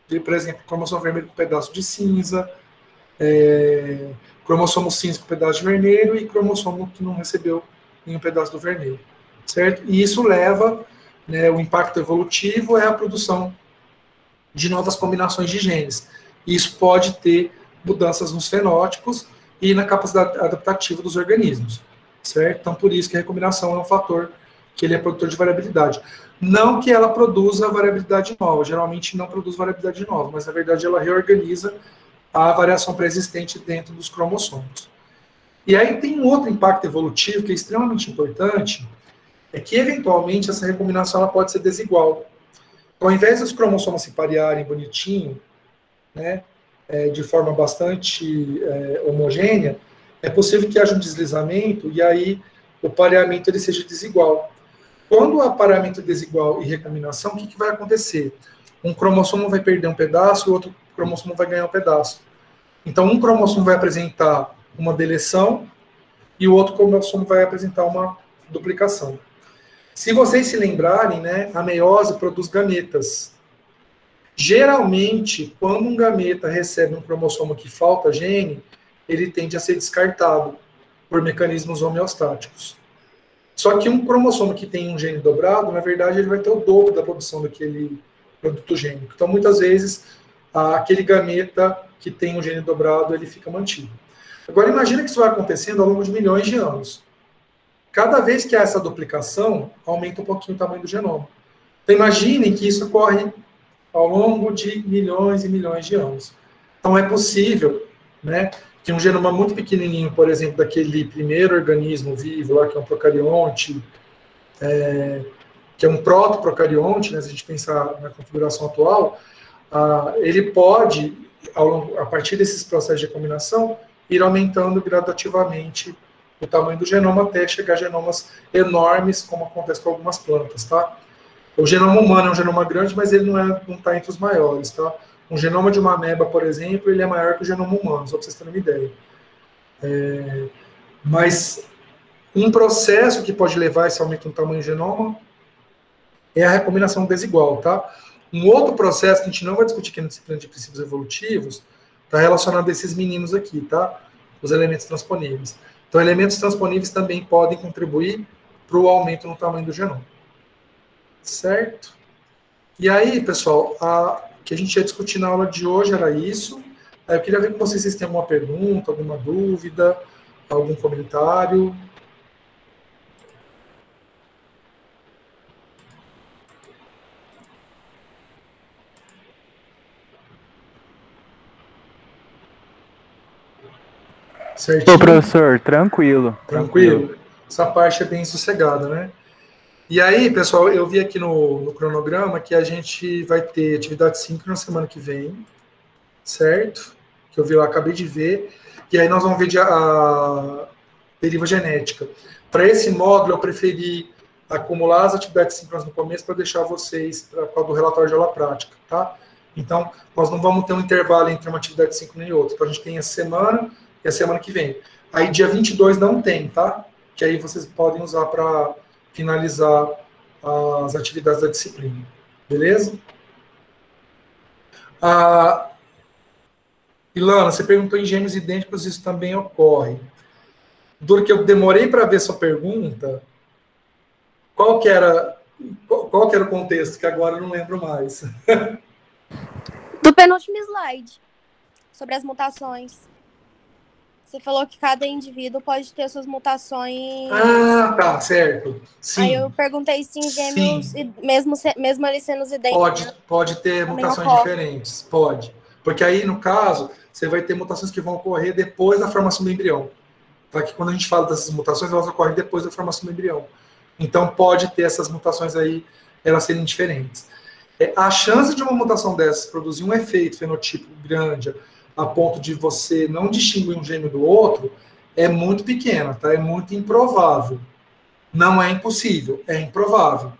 por exemplo, cromossomo vermelho com pedaço de cinza, cromossomo cinza com pedaço de vermelho e cromossomo que não recebeu nenhum pedaço do vermelho, certo? E isso leva, né, o impacto evolutivo é a produção de novas combinações de genes. Isso pode ter mudanças nos fenótipos e na capacidade adaptativa dos organismos, certo? Então, por isso que a recombinação é um fator que ele é produtor de variabilidade. Não que ela produza variabilidade nova, geralmente não produz variabilidade nova, mas na verdade ela reorganiza a variação pré-existente dentro dos cromossomos. E aí tem um outro impacto evolutivo que é extremamente importante, é que eventualmente essa recombinação ela pode ser desigual. Então, ao invés dos cromossomos se parearem bonitinho, né, de forma bastante homogênea, é possível que haja um deslizamento e aí o pareamento ele seja desigual. Quando há pareamento desigual e recombinação, o que vai acontecer? Um cromossomo vai perder um pedaço e o outro cromossomo vai ganhar um pedaço. Então, um cromossomo vai apresentar uma deleção e o outro cromossomo vai apresentar uma duplicação. Se vocês se lembrarem, né, a meiose produz gametas. Geralmente, quando um gameta recebe um cromossomo que falta gene, ele tende a ser descartado por mecanismos homeostáticos. Só que um cromossomo que tem um gene dobrado, na verdade, ele vai ter o dobro da produção daquele produto gênico. Então, muitas vezes, aquele gameta que tem um gene dobrado, ele fica mantido. Agora, imagina que isso vai acontecendo ao longo de milhões de anos. Cada vez que há essa duplicação, aumenta um pouquinho o tamanho do genoma. Então, imaginem que isso ocorre ao longo de milhões e milhões de anos. Então, é possível, né, que um genoma muito pequenininho, por exemplo, daquele primeiro organismo vivo lá, que é um procarionte, que é um protoprocarionte, né, se a gente pensar na configuração atual, ele pode, a partir desses processos de recombinação, ir aumentando gradativamente o tamanho do genoma até chegar a genomas enormes, como acontece com algumas plantas, tá? O genoma humano é um genoma grande, mas ele não está entre os maiores, tá? Um genoma de uma ameba, por exemplo, ele é maior que o genoma humano, só para vocês terem uma ideia. Mas um processo que pode levar a esse aumento no tamanho do genoma é a recombinação desigual, tá? Um outro processo que a gente não vai discutir aqui na disciplina de princípios evolutivos está relacionado a esses meninos aqui, tá? Os elementos transponíveis. Então, elementos transponíveis também podem contribuir para o aumento no tamanho do genoma. Certo? E aí, pessoal, o que a gente ia discutir na aula de hoje era isso. Eu queria ver com vocês se têm alguma pergunta, alguma dúvida, algum comentário. Certinho? Ô, professor, tranquilo. Tranquilo? Essa parte é bem sossegada, né? E aí, pessoal, eu vi aqui no cronograma que a gente vai ter atividade síncrona semana que vem, certo? Que eu vi lá, acabei de ver. E aí nós vamos ver a deriva genética. Para esse módulo, eu preferi acumular as atividades síncronas no começo para deixar vocês para o do relatório de aula prática, tá? Então, nós não vamos ter um intervalo entre uma atividade síncrona e outra. Então, a gente tem essa semana e a semana que vem. Aí, dia 22 não tem, tá? Que aí vocês podem usar para finalizar as atividades da disciplina. Beleza? Ilana, você perguntou em gêmeos idênticos, isso também ocorre. Do que eu demorei para ver sua pergunta, qual que era o contexto, que agora eu não lembro mais. Do penúltimo slide, sobre as mutações. Você falou que cada indivíduo pode ter suas mutações. Ah, tá, certo. Sim. Aí eu perguntei se em gêmeos, mesmo eles sendo os idênticos. Pode ter mutações diferentes, pode. Porque aí, no caso, você vai ter mutações que vão ocorrer depois da formação do embrião. Tá? Que quando a gente fala dessas mutações, elas ocorrem depois da formação do embrião. Então, pode ter essas mutações aí, elas serem diferentes. A chance de uma mutação dessas produzir um efeito fenotípico grande, a ponto de você não distinguir um gêmeo do outro, é muito pequena, tá? É muito improvável. Não é impossível, é improvável.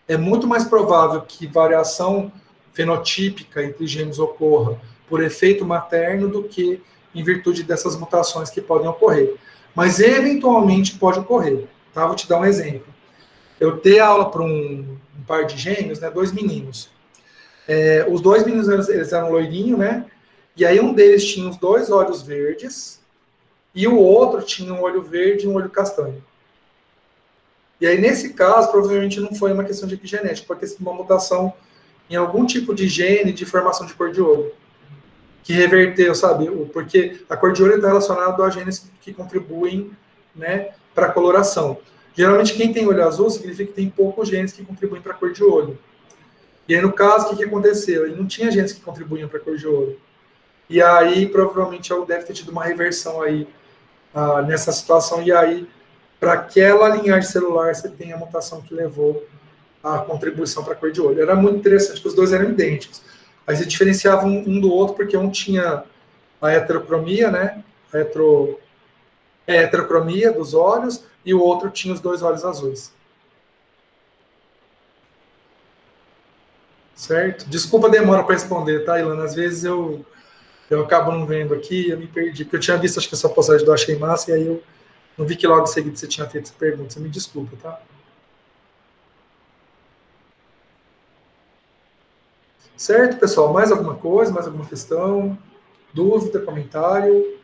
É muito mais provável que variação fenotípica entre gêmeos ocorra por efeito materno do que em virtude dessas mutações que podem ocorrer. Mas, eventualmente, pode ocorrer. Tá? Vou te dar um exemplo. Eu dei aula para um par de gêmeos, né, 2 meninos. Os 2 meninos eles eram loirinhos, né? E aí um deles tinha os 2 olhos verdes e o outro tinha um olho verde e um olho castanho. E aí, nesse caso, provavelmente não foi uma questão de epigenética, pode ter sido uma mutação em algum tipo de gene de formação de cor de olho, que reverteu, sabe? Porque a cor de olho está relacionada a genes que contribuem, né, para a coloração. Geralmente, quem tem olho azul significa que tem poucos genes que contribuem para a cor de olho. E aí, no caso, o que aconteceu? Ele não tinha genes que contribuíam para a cor de olho. E aí, provavelmente, ele deve ter tido uma reversão aí nessa situação. E aí, para aquela linhagem celular, você tem a mutação que levou a contribuição para a cor de olho. Era muito interessante, porque os 2 eram idênticos. Aí se diferenciavam um do outro, porque um tinha a heterocromia, né? A heterocromia dos olhos, e o outro tinha os 2 olhos azuis. Certo? Desculpa a demora para responder, tá, Ilana? Às vezes eu acabo não vendo aqui, eu me perdi, porque eu tinha visto, acho que essa postagem do Achei Massa, e aí eu não vi que logo em seguida você tinha feito essa pergunta. Você me desculpa, tá? Certo, pessoal? Mais alguma coisa? Mais alguma questão? Dúvida? Comentário?